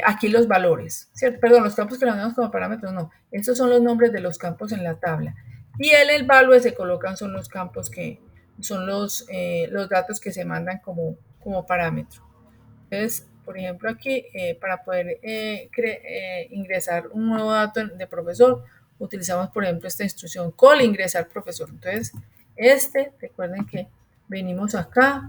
aquí los valores, ¿cierto? Perdón, los campos que le mandamos como parámetros, no. Estos son los nombres de los campos en la tabla. Y el value se colocan son los campos que son los datos que se mandan como parámetro. Entonces, por ejemplo, aquí, para poder ingresar un nuevo dato de profesor, utilizamos, por ejemplo, esta instrucción call ingresar profesor. Entonces, recuerden que venimos acá.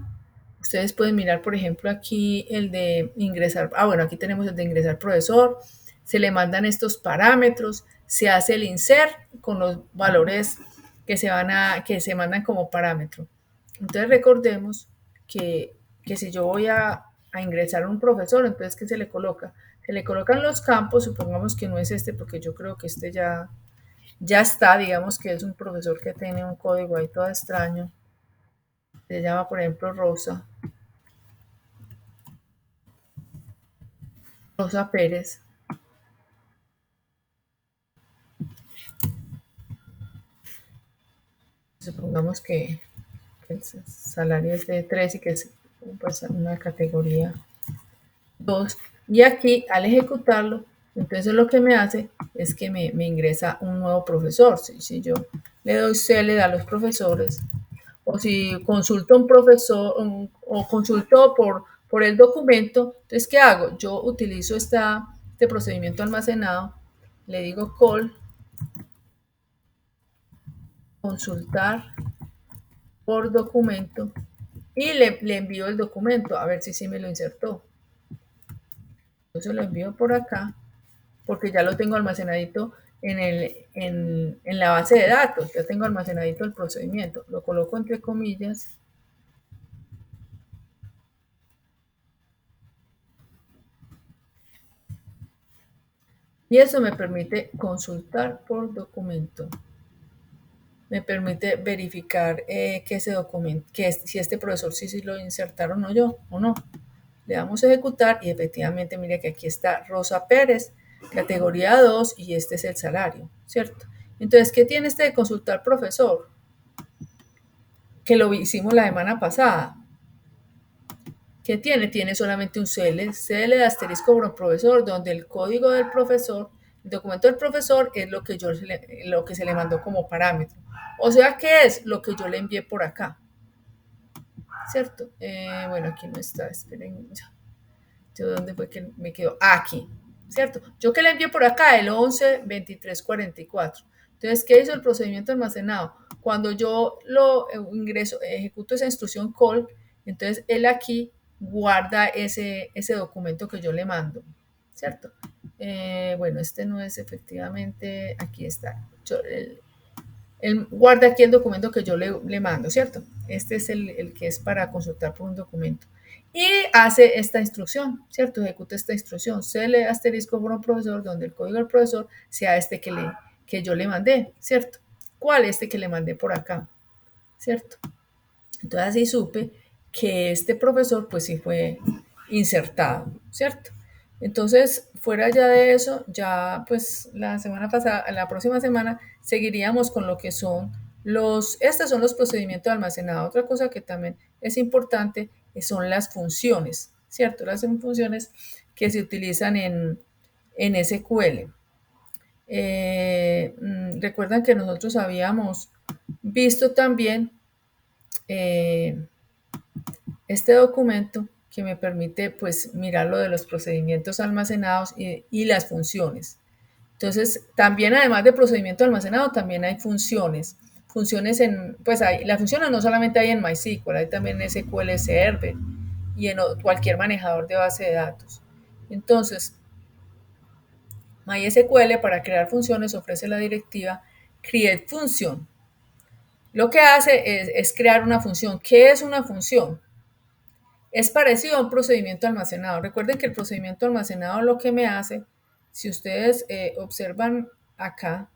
Ustedes pueden mirar, por ejemplo, aquí el de ingresar. Bueno, aquí tenemos el de ingresar profesor. Se le mandan estos parámetros. Se hace el insert con los valores que se mandan como parámetro. Entonces, recordemos que si yo voy a ingresar a un profesor, entonces, ¿qué se le coloca? Se le colocan los campos, supongamos que no es este, porque yo creo que este ya está, digamos que es un profesor que tiene un código ahí todo extraño. Se llama, por ejemplo, Rosa Pérez. Supongamos que el salario es de 3 y que es pues, una categoría 2. Y aquí, al ejecutarlo, entonces lo que me hace es que me ingresa un nuevo profesor. Si yo le doy CL a los profesores, o si consulto un profesor o consulto por el documento, entonces, ¿qué hago? Yo utilizo este procedimiento almacenado, le digo call, consultar por documento y le envío el documento a ver si me lo insertó. Entonces lo envío por acá porque ya lo tengo almacenadito en la base de datos, ya tengo almacenadito el procedimiento, lo coloco entre comillas y eso me permite consultar por documento, me permite verificar que ese documento, si este profesor sí lo insertaron o no. Le damos a ejecutar y efectivamente mire que aquí está Rosa Pérez, categoría 2 y este es el salario, ¿cierto? Entonces, ¿qué tiene este de consultar profesor? Que lo hicimos la semana pasada. ¿Qué tiene? Tiene solamente un CL de asterisco por profesor, donde el código del profesor, el documento del profesor es lo que se le mandó como parámetro. O sea, ¿qué es? Lo que yo le envié por acá, ¿cierto? Bueno, aquí no está, esperen. ¿Yo dónde fue que me quedó? Aquí, ¿cierto? Yo que le envié por acá el 11 23 44. Entonces, ¿qué hizo el procedimiento almacenado? Cuando yo lo ingreso, ejecuto esa instrucción call, entonces él aquí guarda ese documento que yo le mando, ¿cierto? Bueno, este no es efectivamente, aquí está. Él guarda aquí el documento que yo le mando, ¿cierto? Este es el que es para consultar por un documento. Y hace esta instrucción, ¿cierto? Ejecuta esta instrucción. CL asterisco por un profesor, donde el código del profesor sea este que yo le mandé, ¿cierto? ¿Cuál? Este que le mandé por acá, ¿cierto? Entonces así supe que este profesor pues sí fue insertado, ¿cierto? Entonces, fuera ya de eso, ya pues la semana pasada, la próxima semana, seguiríamos con lo que son estos son los procedimientos de almacenado. Otra cosa que también es importante son las funciones, ¿cierto? Las funciones que se utilizan en SQL. Recuerdan que nosotros habíamos visto también este documento que me permite pues mirar lo de los procedimientos almacenados y las funciones. Entonces, también además de procedimiento almacenado, también hay funciones. Pues las funciones no solamente hay en MySQL, hay también en SQL Server y en cualquier manejador de base de datos. Entonces, MySQL para crear funciones ofrece la directiva create function. Lo que hace es crear una función. ¿Qué es una función? Es parecido a un procedimiento almacenado. Recuerden que el procedimiento almacenado lo que me hace, si ustedes observan acá,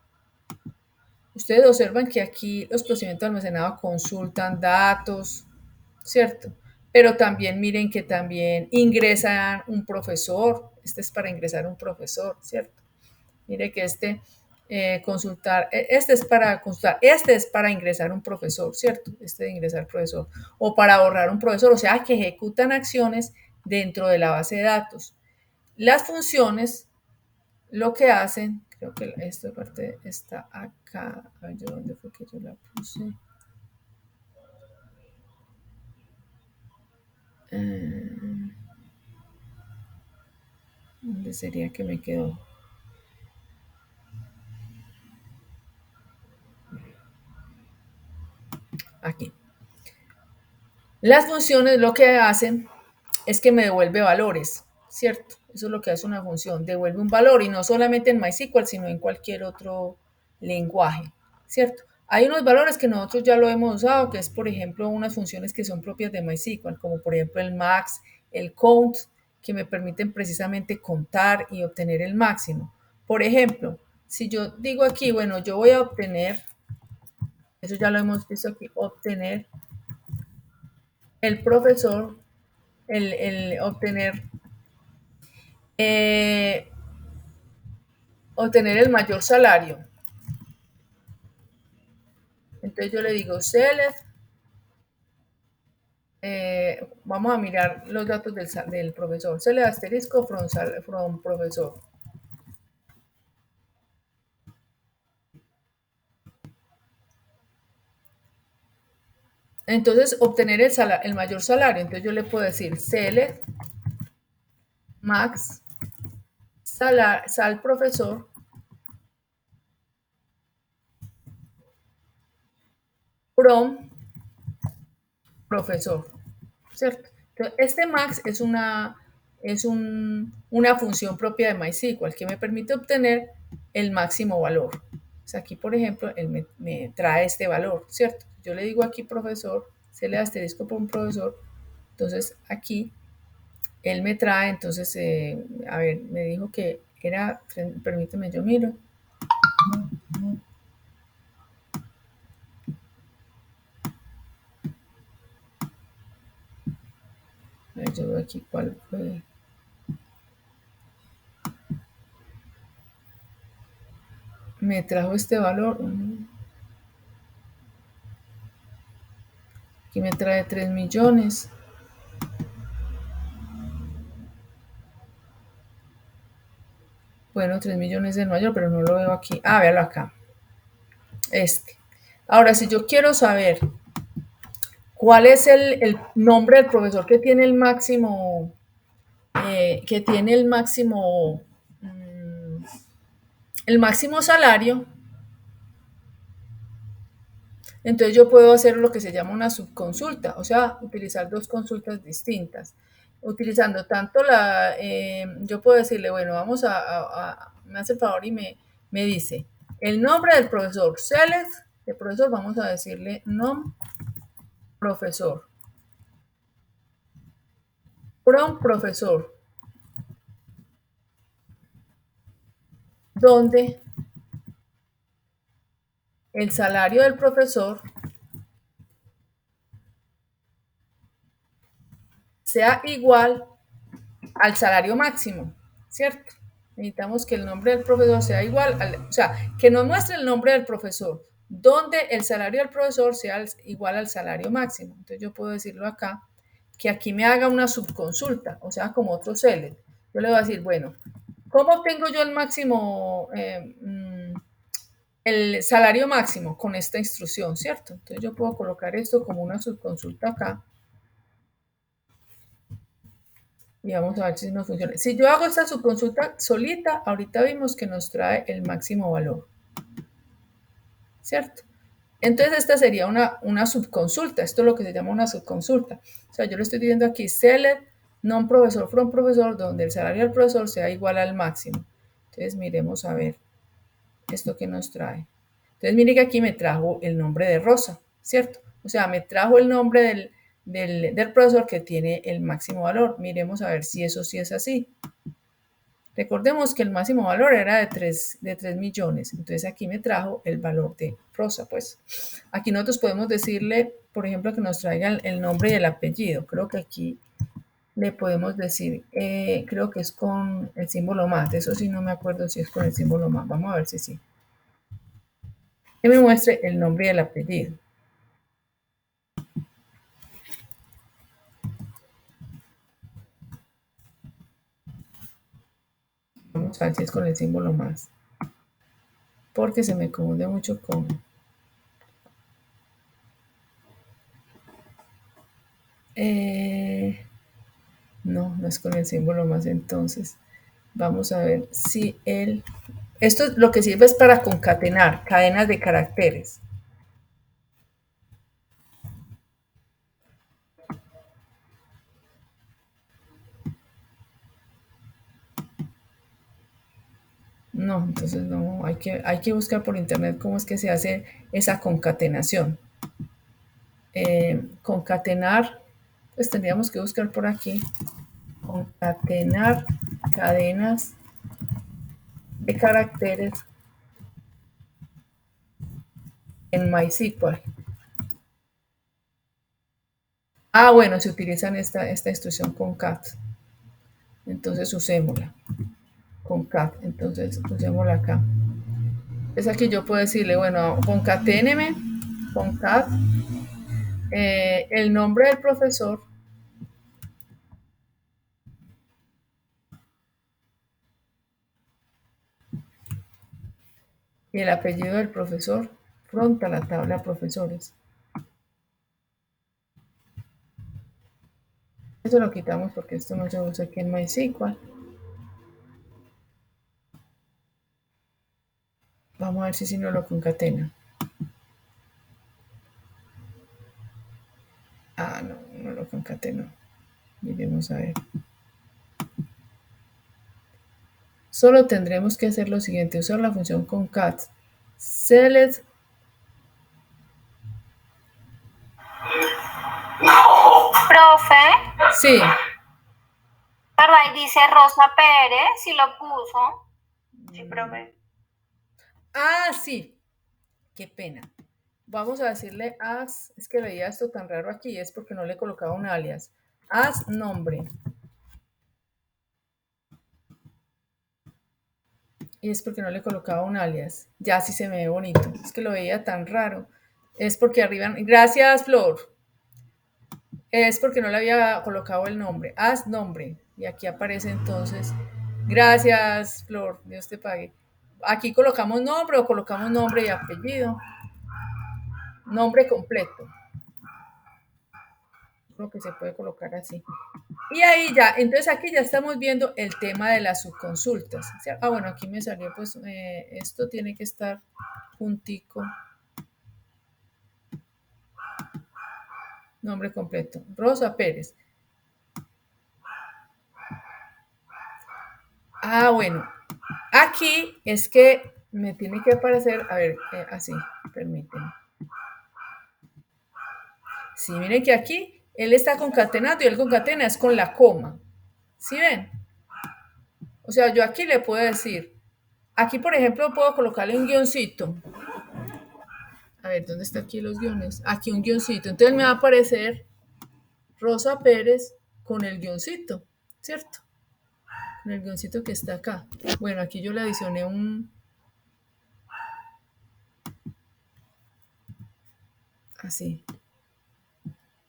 ustedes observan que aquí los procedimientos almacenados consultan datos, ¿cierto? Pero también miren que también ingresan un profesor. Este es para ingresar un profesor, ¿cierto? Mire que este es para consultar, este es para ingresar un profesor, ¿cierto? Este de ingresar profesor. O para borrar un profesor, o sea, que ejecutan acciones dentro de la base de datos. Las funciones, lo que hacen, creo que esta parte está acá. A ver, ¿dónde fue que yo la puse? ¿Dónde sería que me quedó? Aquí. Las funciones lo que hacen es que me devuelve valores, ¿cierto? Eso es lo que hace una función, devuelve un valor y no solamente en MySQL, sino en cualquier otro lenguaje, ¿cierto? Hay unos valores que nosotros ya lo hemos usado, que es, por ejemplo, unas funciones que son propias de MySQL, como por ejemplo el max, el count, que me permiten precisamente contar y obtener el máximo. Por ejemplo, si yo digo aquí, bueno, yo voy a obtener, eso ya lo hemos visto aquí, obtener el profesor, eh, obtener el mayor salario. Entonces yo le digo select, vamos a mirar los datos del profesor, select asterisco from profesor. Entonces obtener el mayor salario, entonces yo le puedo decir select max sal profesor from profesor, ¿cierto? Entonces, este max una función propia de MySQL que me permite obtener el máximo valor. O sea, aquí, por ejemplo, él me trae este valor, ¿cierto? Yo le digo aquí profesor, se le da asterisco por un profesor, entonces aquí él me trae, entonces, a ver, me dijo que era, permíteme, yo miro. A ver, yo veo aquí cuál fue. Me trajo este valor. Aquí me trae 3 millones. Bueno, 3 millones es el mayor, pero no lo veo aquí. Ah, véalo acá. Ahora, si yo quiero saber cuál es el nombre del profesor que tiene el máximo, el máximo salario, Entonces yo puedo hacer lo que se llama una subconsulta, o sea, utilizar dos consultas distintas. Utilizando tanto yo puedo decirle, bueno, vamos me hace el favor y me dice el nombre del profesor, select, el profesor, vamos a decirle nom profesor, from profesor, donde el salario del profesor sea igual al salario máximo, ¿cierto? Necesitamos que el nombre del profesor sea igual, o sea, que nos muestre el nombre del profesor, donde el salario del profesor sea igual al salario máximo. Entonces yo puedo decirlo acá, que aquí me haga una subconsulta, o sea, como otro select. Yo le voy a decir, bueno, ¿cómo obtengo yo el máximo, el salario máximo con esta instrucción, ¿cierto? Entonces yo puedo colocar esto como una subconsulta acá. Y vamos a ver si nos funciona. Si yo hago esta subconsulta solita, ahorita vimos que nos trae el máximo valor, ¿cierto? Entonces esta sería una subconsulta. Esto es lo que se llama una subconsulta. O sea, yo le estoy diciendo aquí select non profesor from profesor, donde el salario del profesor sea igual al máximo. Entonces miremos a ver esto que nos trae. Entonces mire que aquí me trajo el nombre de Rosa, ¿cierto? O sea, me trajo el nombre del profesor que tiene el máximo valor. Miremos a ver si eso sí es así. Recordemos que el máximo valor era de 3 millones. Entonces aquí me trajo el valor de Rosa, pues. Aquí nosotros podemos decirle, por ejemplo, que nos traiga el nombre y el apellido. Creo que aquí le podemos decir, creo que es con el símbolo más. Eso sí no me acuerdo si es con el símbolo más. Vamos a ver si sí. Que me muestre el nombre y el apellido. Vamos a ver si es con el símbolo más. Porque se me confunde mucho con... no, no es con el símbolo más. Entonces, vamos a ver si esto lo que sirve es para concatenar cadenas de caracteres. No, entonces no, hay que buscar por internet cómo es que se hace esa concatenación. Concatenar, pues tendríamos que buscar por aquí. Concatenar cadenas de caracteres en MySQL. Ah, bueno, se utilizan esta instrucción concat. Entonces usémosla. Concat. Entonces usémosla acá. Es aquí yo puedo decirle, bueno, concaténeme, concat, el nombre del profesor y el apellido del profesor frente a la tabla de profesores. Eso lo quitamos porque esto no se usa aquí en MySQL. Vamos a ver si no lo concatena. Ah, no, no lo concatenó. Miremos a ver. Solo tendremos que hacer lo siguiente, usar la función concat. Select. Profe, Sí. pero ahí dice Rosa Pérez, si lo puso. Sí, profe. Ah, sí. Qué pena. Vamos a decirle as, es que veía esto tan raro aquí, es porque no le colocaba un alias. As nombre. Y es porque no le colocaba un alias. Ya sí se me ve bonito. Es que lo veía tan raro. Es porque arriba... Gracias, Flor. Es porque no le había colocado el nombre. As nombre. Y aquí aparece entonces. Gracias, Flor. Dios te pague. Aquí colocamos nombre o colocamos nombre y apellido. Nombre completo. Creo que se puede colocar así. Y ahí ya, entonces aquí ya estamos viendo el tema de las subconsultas. Ah, bueno, aquí me salió, pues, esto tiene que estar juntico. nombre completo, Rosa Pérez. Ah, bueno, aquí es que me tiene que aparecer, a ver, así, permítanme. Sí, miren que aquí él está concatenando y él concatena es con la coma. ¿Sí ven? O sea, yo aquí le puedo decir, aquí por ejemplo puedo colocarle un guioncito. A ver, ¿dónde están aquí los guiones? Aquí un guioncito. Entonces me va a aparecer Rosa Pérez con el guioncito, ¿cierto? Con el guioncito que está acá. Bueno, aquí yo le adicioné un... Así.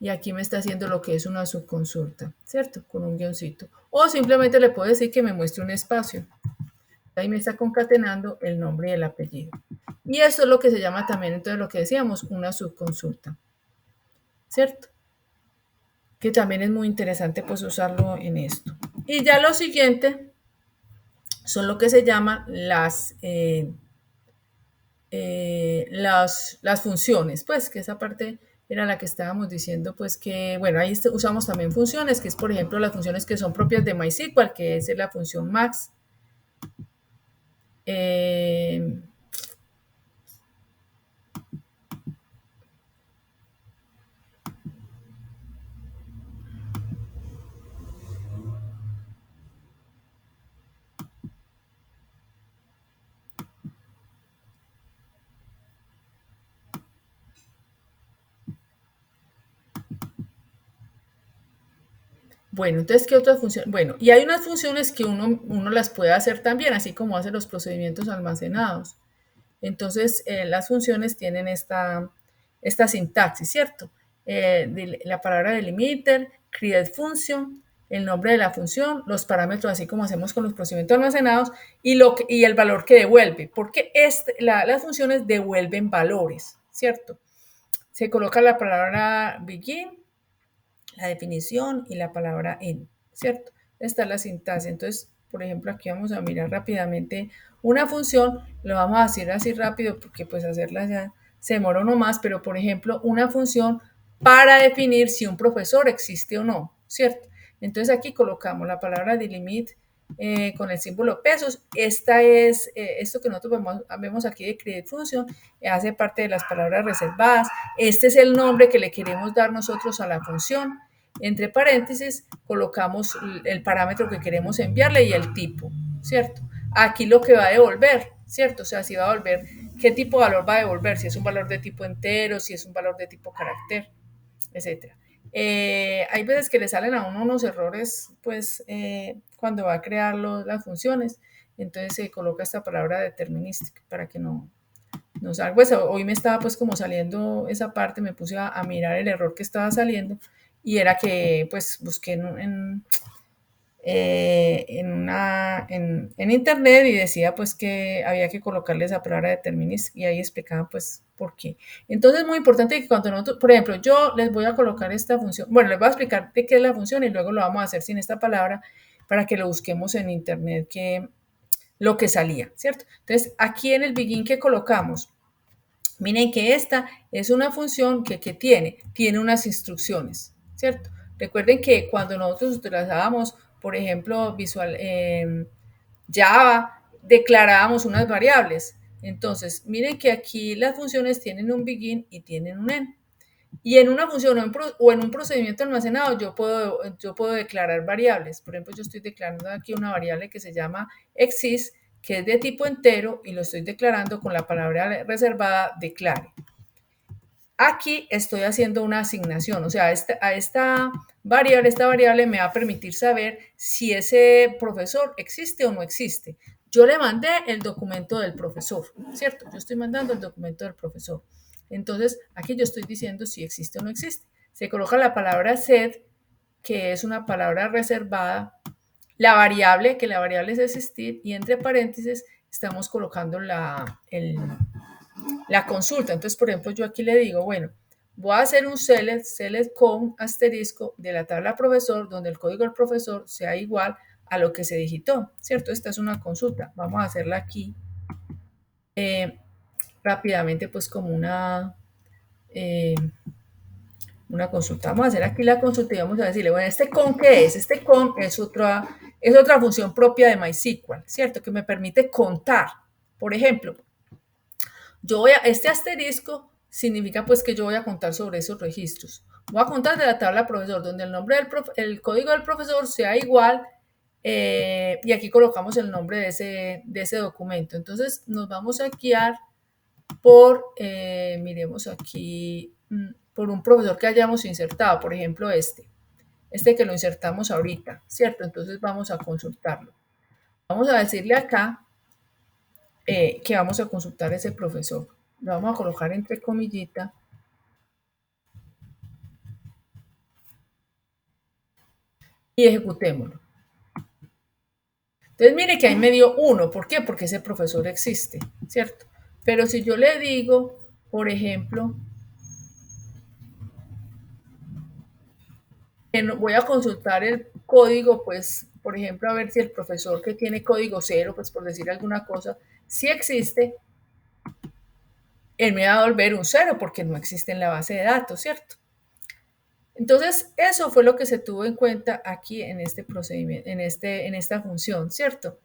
Y aquí me está haciendo lo que es una subconsulta, ¿cierto? Con un guioncito. O simplemente le puedo decir que me muestre un espacio. Ahí me está concatenando el nombre y el apellido. Y esto es lo que se llama también, entonces lo que decíamos, una subconsulta, ¿cierto? Que también es muy interesante pues usarlo en esto. Y ya lo siguiente son lo que se llaman las funciones, pues que esa parte era la que estábamos diciendo, pues que, bueno, ahí usamos también funciones, que es por ejemplo las funciones que son propias de MySQL, que es la función max. Bueno, entonces, ¿qué otras funciones? Bueno, y hay unas funciones que uno las puede hacer también, así como hace los procedimientos almacenados. Entonces, las funciones tienen esta sintaxis, ¿cierto? La palabra delimiter, create function, el nombre de la función, los parámetros, así como hacemos con los procedimientos almacenados, y el valor que devuelve, porque las funciones devuelven valores, ¿cierto? Se coloca la palabra begin, la definición y la palabra en, ¿cierto? Esta es la sintaxis. Entonces, por ejemplo, aquí vamos a mirar rápidamente una función, lo vamos a hacer así rápido porque pues hacerla ya se demora uno más, pero por ejemplo, una función para definir si un profesor existe o no, ¿cierto? Entonces aquí colocamos la palabra delimit con el símbolo pesos. Esta es, esto que nosotros vemos aquí de create function, hace parte de las palabras reservadas. Este es el nombre que le queremos dar nosotros a la función. Entre paréntesis colocamos el parámetro que queremos enviarle y el tipo, ¿cierto? Aquí lo que va a devolver, ¿cierto? O sea, si va a devolver, ¿qué tipo de valor va a devolver? Si es un valor de tipo entero, si es un valor de tipo carácter, etc. Hay veces que le salen a uno unos errores, pues, cuando va a crear las funciones. Entonces se coloca esta palabra deterministic para que no salga. Pues hoy me estaba pues como saliendo esa parte, me puse a mirar el error que estaba saliendo y era que pues busqué en internet y decía pues que había que colocarle esa palabra deterministic y ahí explicaba pues por qué. Entonces es muy importante que cuando nosotros, por ejemplo, yo les voy a colocar esta función, bueno, les voy a explicar de qué es la función y luego lo vamos a hacer sin esta palabra para que lo busquemos en internet, que lo que salía, ¿cierto? Entonces aquí en el begin que colocamos, miren que esta es una función que tiene unas instrucciones, ¿cierto? Recuerden que cuando nosotros utilizábamos, por ejemplo, Java, declarábamos unas variables. Entonces, miren que aquí las funciones tienen un begin y tienen un end. Y en una función o en un procedimiento almacenado yo puedo declarar variables. Por ejemplo, yo estoy declarando aquí una variable que se llama exist, que es de tipo entero y lo estoy declarando con la palabra reservada declare. Aquí estoy haciendo una asignación, o sea, esta variable me va a permitir saber si ese profesor existe o no existe. Yo le mandé el documento del profesor, ¿cierto? Yo estoy mandando el documento del profesor. Entonces, aquí yo estoy diciendo si existe o no existe. Se coloca la palabra set, que es una palabra reservada, la variable, que la variable es existir, y entre paréntesis estamos colocando la consulta. Entonces, por ejemplo, yo aquí le digo, bueno, voy a hacer un select con asterisco de la tabla profesor, donde el código del profesor sea igual a lo que se digitó, ¿cierto? Esta es una consulta. Vamos a hacerla aquí rápidamente, pues como una una consulta. Vamos a hacer aquí la consulta y vamos a decirle, bueno, ¿este con qué es? Este con es otra función propia de MySQL, ¿cierto? Que me permite contar. Por ejemplo, este asterisco significa pues que yo voy a contar sobre esos registros. Voy a contar de la tabla profesor, donde el nombre el código del profesor sea igual, y aquí colocamos el nombre de ese documento. Entonces nos vamos a guiar por, miremos aquí, por un profesor que hayamos insertado, por ejemplo este que lo insertamos ahorita, ¿cierto? Entonces vamos a consultarlo. Vamos a decirle acá que vamos a consultar a ese profesor. Lo vamos a colocar entre comillitas. Y ejecutémoslo. Entonces mire que ahí me dio 1. ¿Por qué? Porque ese profesor existe, ¿cierto? Pero si yo le digo, por ejemplo, voy a consultar el código, pues, por ejemplo, a ver si el profesor que tiene código 0, pues por decir alguna cosa, si existe, él me va a devolver un 0 porque no existe en la base de datos, ¿cierto? Entonces, eso fue lo que se tuvo en cuenta aquí en este procedimiento, en esta función, ¿cierto?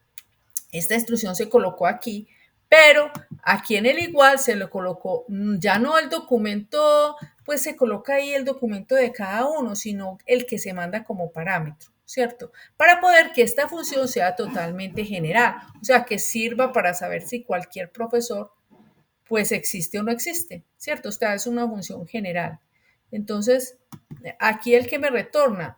Esta instrucción se colocó aquí, pero aquí en el igual se lo colocó, ya no el documento, pues se coloca ahí el documento de cada uno, sino el que se manda como parámetro, ¿cierto? Para poder que esta función sea totalmente general, o sea, que sirva para saber si cualquier profesor pues existe o no existe, ¿cierto? Esta es una función general. Entonces, aquí el que me retorna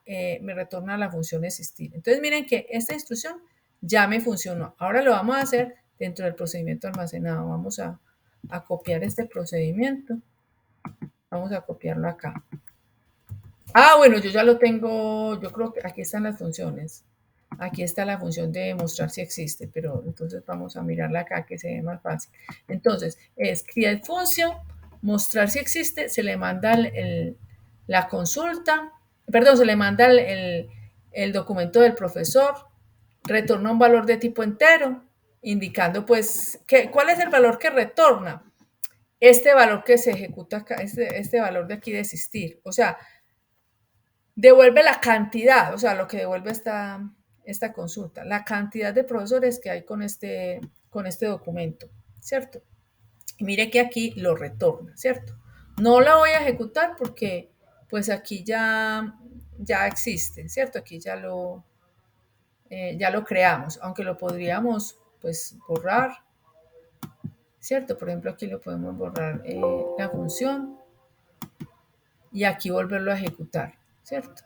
la función existir. Entonces, miren que esta instrucción ya me funcionó. Ahora lo vamos a hacer dentro del procedimiento almacenado. Vamos a copiar este procedimiento. Vamos a copiarlo acá. Ah, bueno, yo ya lo tengo, yo creo que aquí están las funciones. Aquí está la función de mostrar si existe, pero entonces vamos a mirarla acá que se ve más fácil. Entonces, es create function, mostrar si existe, se le manda la consulta, perdón, se le manda el documento del profesor, retorna un valor de tipo entero, indicando pues cuál es el valor que retorna. Este valor que se ejecuta acá, este valor de aquí de existir. O sea, devuelve la cantidad, o sea, lo que devuelve esta consulta, la cantidad de profesores que hay con este documento, ¿cierto? Y mire que aquí lo retorna, ¿cierto? No la voy a ejecutar porque pues aquí ya existe, ¿cierto? Aquí ya lo creamos, aunque lo podríamos pues borrar, ¿cierto? Por ejemplo, aquí lo podemos borrar la función y aquí volverlo a ejecutar, ¿cierto?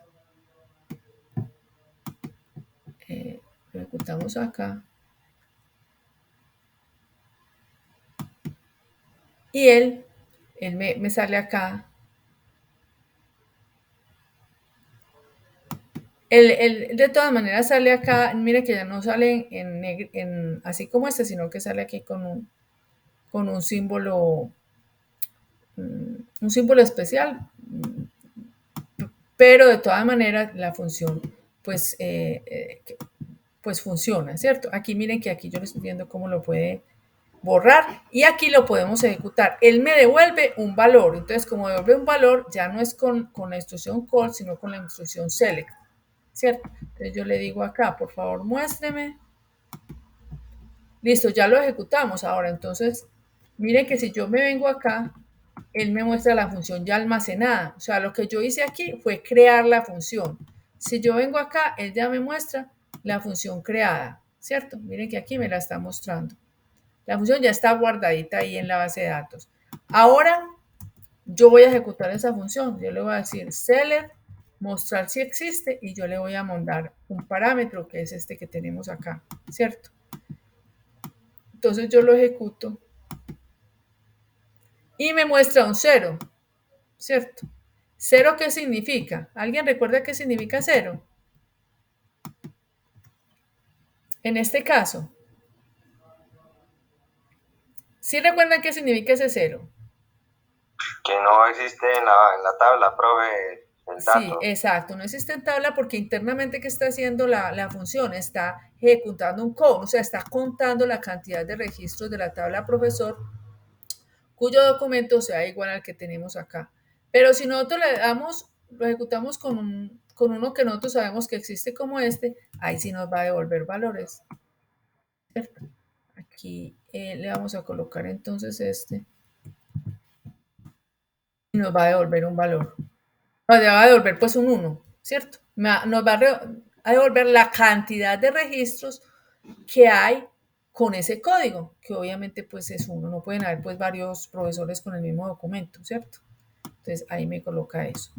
Lo ejecutamos acá. Y él me sale acá. De todas maneras sale acá, mire que ya no sale así como este, sino que sale aquí con un símbolo, especial, pero de todas maneras la función pues, pues funciona, ¿cierto? Aquí miren que aquí yo le estoy viendo cómo lo puede borrar y aquí lo podemos ejecutar. Él me devuelve un valor, entonces como devuelve un valor ya no es con la instrucción call, sino con la instrucción select, ¿cierto? Entonces yo le digo acá, por favor muéstreme. Listo, ya lo ejecutamos ahora. Entonces, miren que si yo me vengo acá, él me muestra la función ya almacenada. O sea, lo que yo hice aquí fue crear la función. Si yo vengo acá, él ya me muestra la función creada, ¿cierto? Miren que aquí me la está mostrando. La función ya está guardadita ahí en la base de datos. Ahora yo voy a ejecutar esa función. Yo le voy a decir seller, mostrar si existe y yo le voy a mandar un parámetro que es este que tenemos acá, ¿cierto? Entonces yo lo ejecuto y me muestra un 0, ¿cierto? ¿0 qué significa? ¿Alguien recuerda qué significa 0? En este caso, ¿sí recuerdan qué significa ese 0? Que no existe en la tabla, profe, el dato. Sí, exacto, no existe en tabla porque internamente que está haciendo la función está ejecutando un count, o sea, está contando la cantidad de registros de la tabla profesor cuyo documento sea igual al que tenemos acá. Pero si nosotros le damos, lo ejecutamos con uno que nosotros sabemos que existe como este, ahí sí nos va a devolver valores, ¿cierto? Aquí le vamos a colocar entonces este y nos va a devolver un valor. Nos va a devolver pues un 1, ¿cierto? Nos va a devolver la cantidad de registros que hay con ese código, que obviamente pues es uno, no pueden haber pues varios profesores con el mismo documento, ¿cierto? Entonces ahí me coloca eso.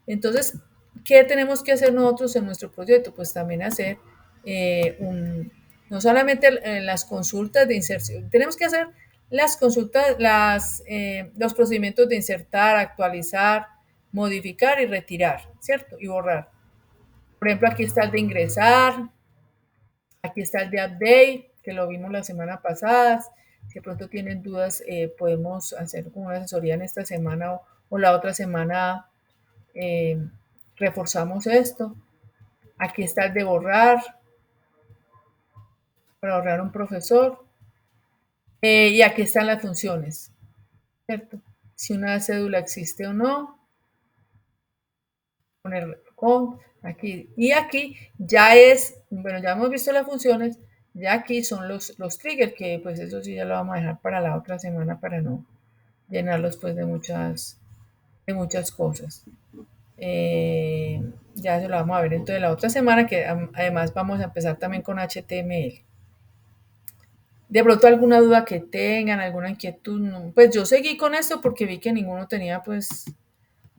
Entonces, ¿qué tenemos que hacer nosotros en nuestro proyecto? Pues también hacer no solamente las consultas de inserción, tenemos que hacer las consultas, los procedimientos de insertar, actualizar, modificar y retirar, ¿cierto? Y borrar. Por ejemplo, aquí está el de ingresar, aquí está el de update, que lo vimos la semana pasada. Si de pronto tienen dudas, podemos hacer una asesoría en esta semana o la otra semana reforzamos esto. Aquí está el de borrar, para borrar un profesor. Y aquí están las funciones, ¿cierto? Si una cédula existe o no, poner con aquí. Y aquí ya es, bueno, ya hemos visto las funciones, ya aquí son los triggers, que pues eso sí ya lo vamos a dejar para la otra semana para no llenarlos pues de muchas cosas. Ya se lo vamos a ver entonces la otra semana, que además vamos a empezar también con HTML. De pronto alguna duda que tengan, alguna inquietud, no, pues yo seguí con esto porque vi que ninguno tenía pues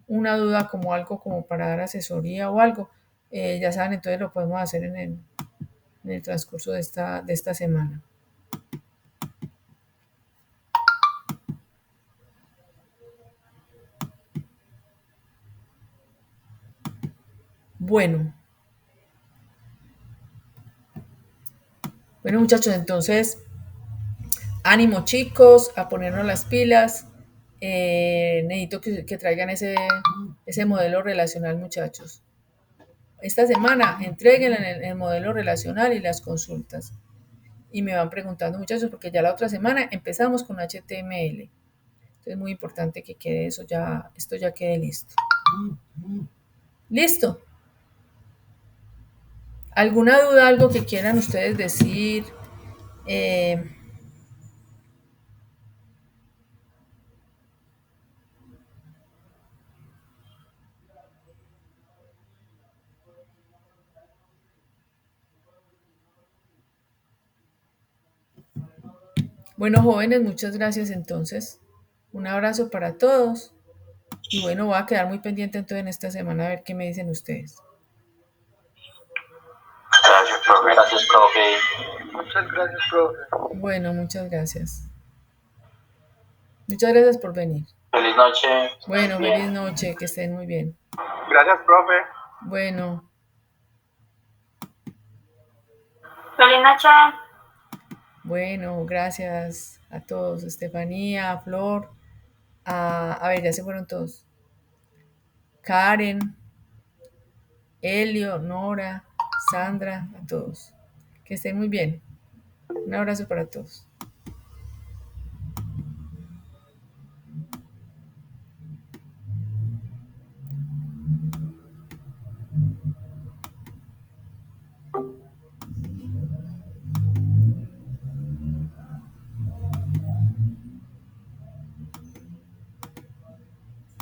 una duda como algo como para dar asesoría o algo. Ya saben, entonces lo podemos hacer en el transcurso de esta semana. Bueno, muchachos, entonces ánimo chicos, a ponernos las pilas. Necesito que traigan ese modelo relacional, muchachos. Esta semana entreguen el modelo relacional y las consultas. Y me van preguntando, muchachos, porque ya la otra semana empezamos con HTML. Entonces es muy importante que quede eso ya, esto ya quede listo. ¿Listo? ¿Alguna duda, algo que quieran ustedes decir? Bueno, jóvenes, muchas gracias entonces. Un abrazo para todos. Y bueno, voy a quedar muy pendiente entonces en esta semana a ver qué me dicen ustedes. Gracias, profe. Gracias, profe. Muchas gracias, profe. Bueno, muchas gracias. Muchas gracias por venir. Feliz noche. Bueno, Bien. feliz noche, que estén muy bien. Gracias, profe. Bueno, Feliz noche. bueno, gracias a todos. Estefanía, Flor, a ver, ya se fueron todos. Karen, Elio, Nora, Sandra, a todos. Que estén muy bien. Un abrazo para todos.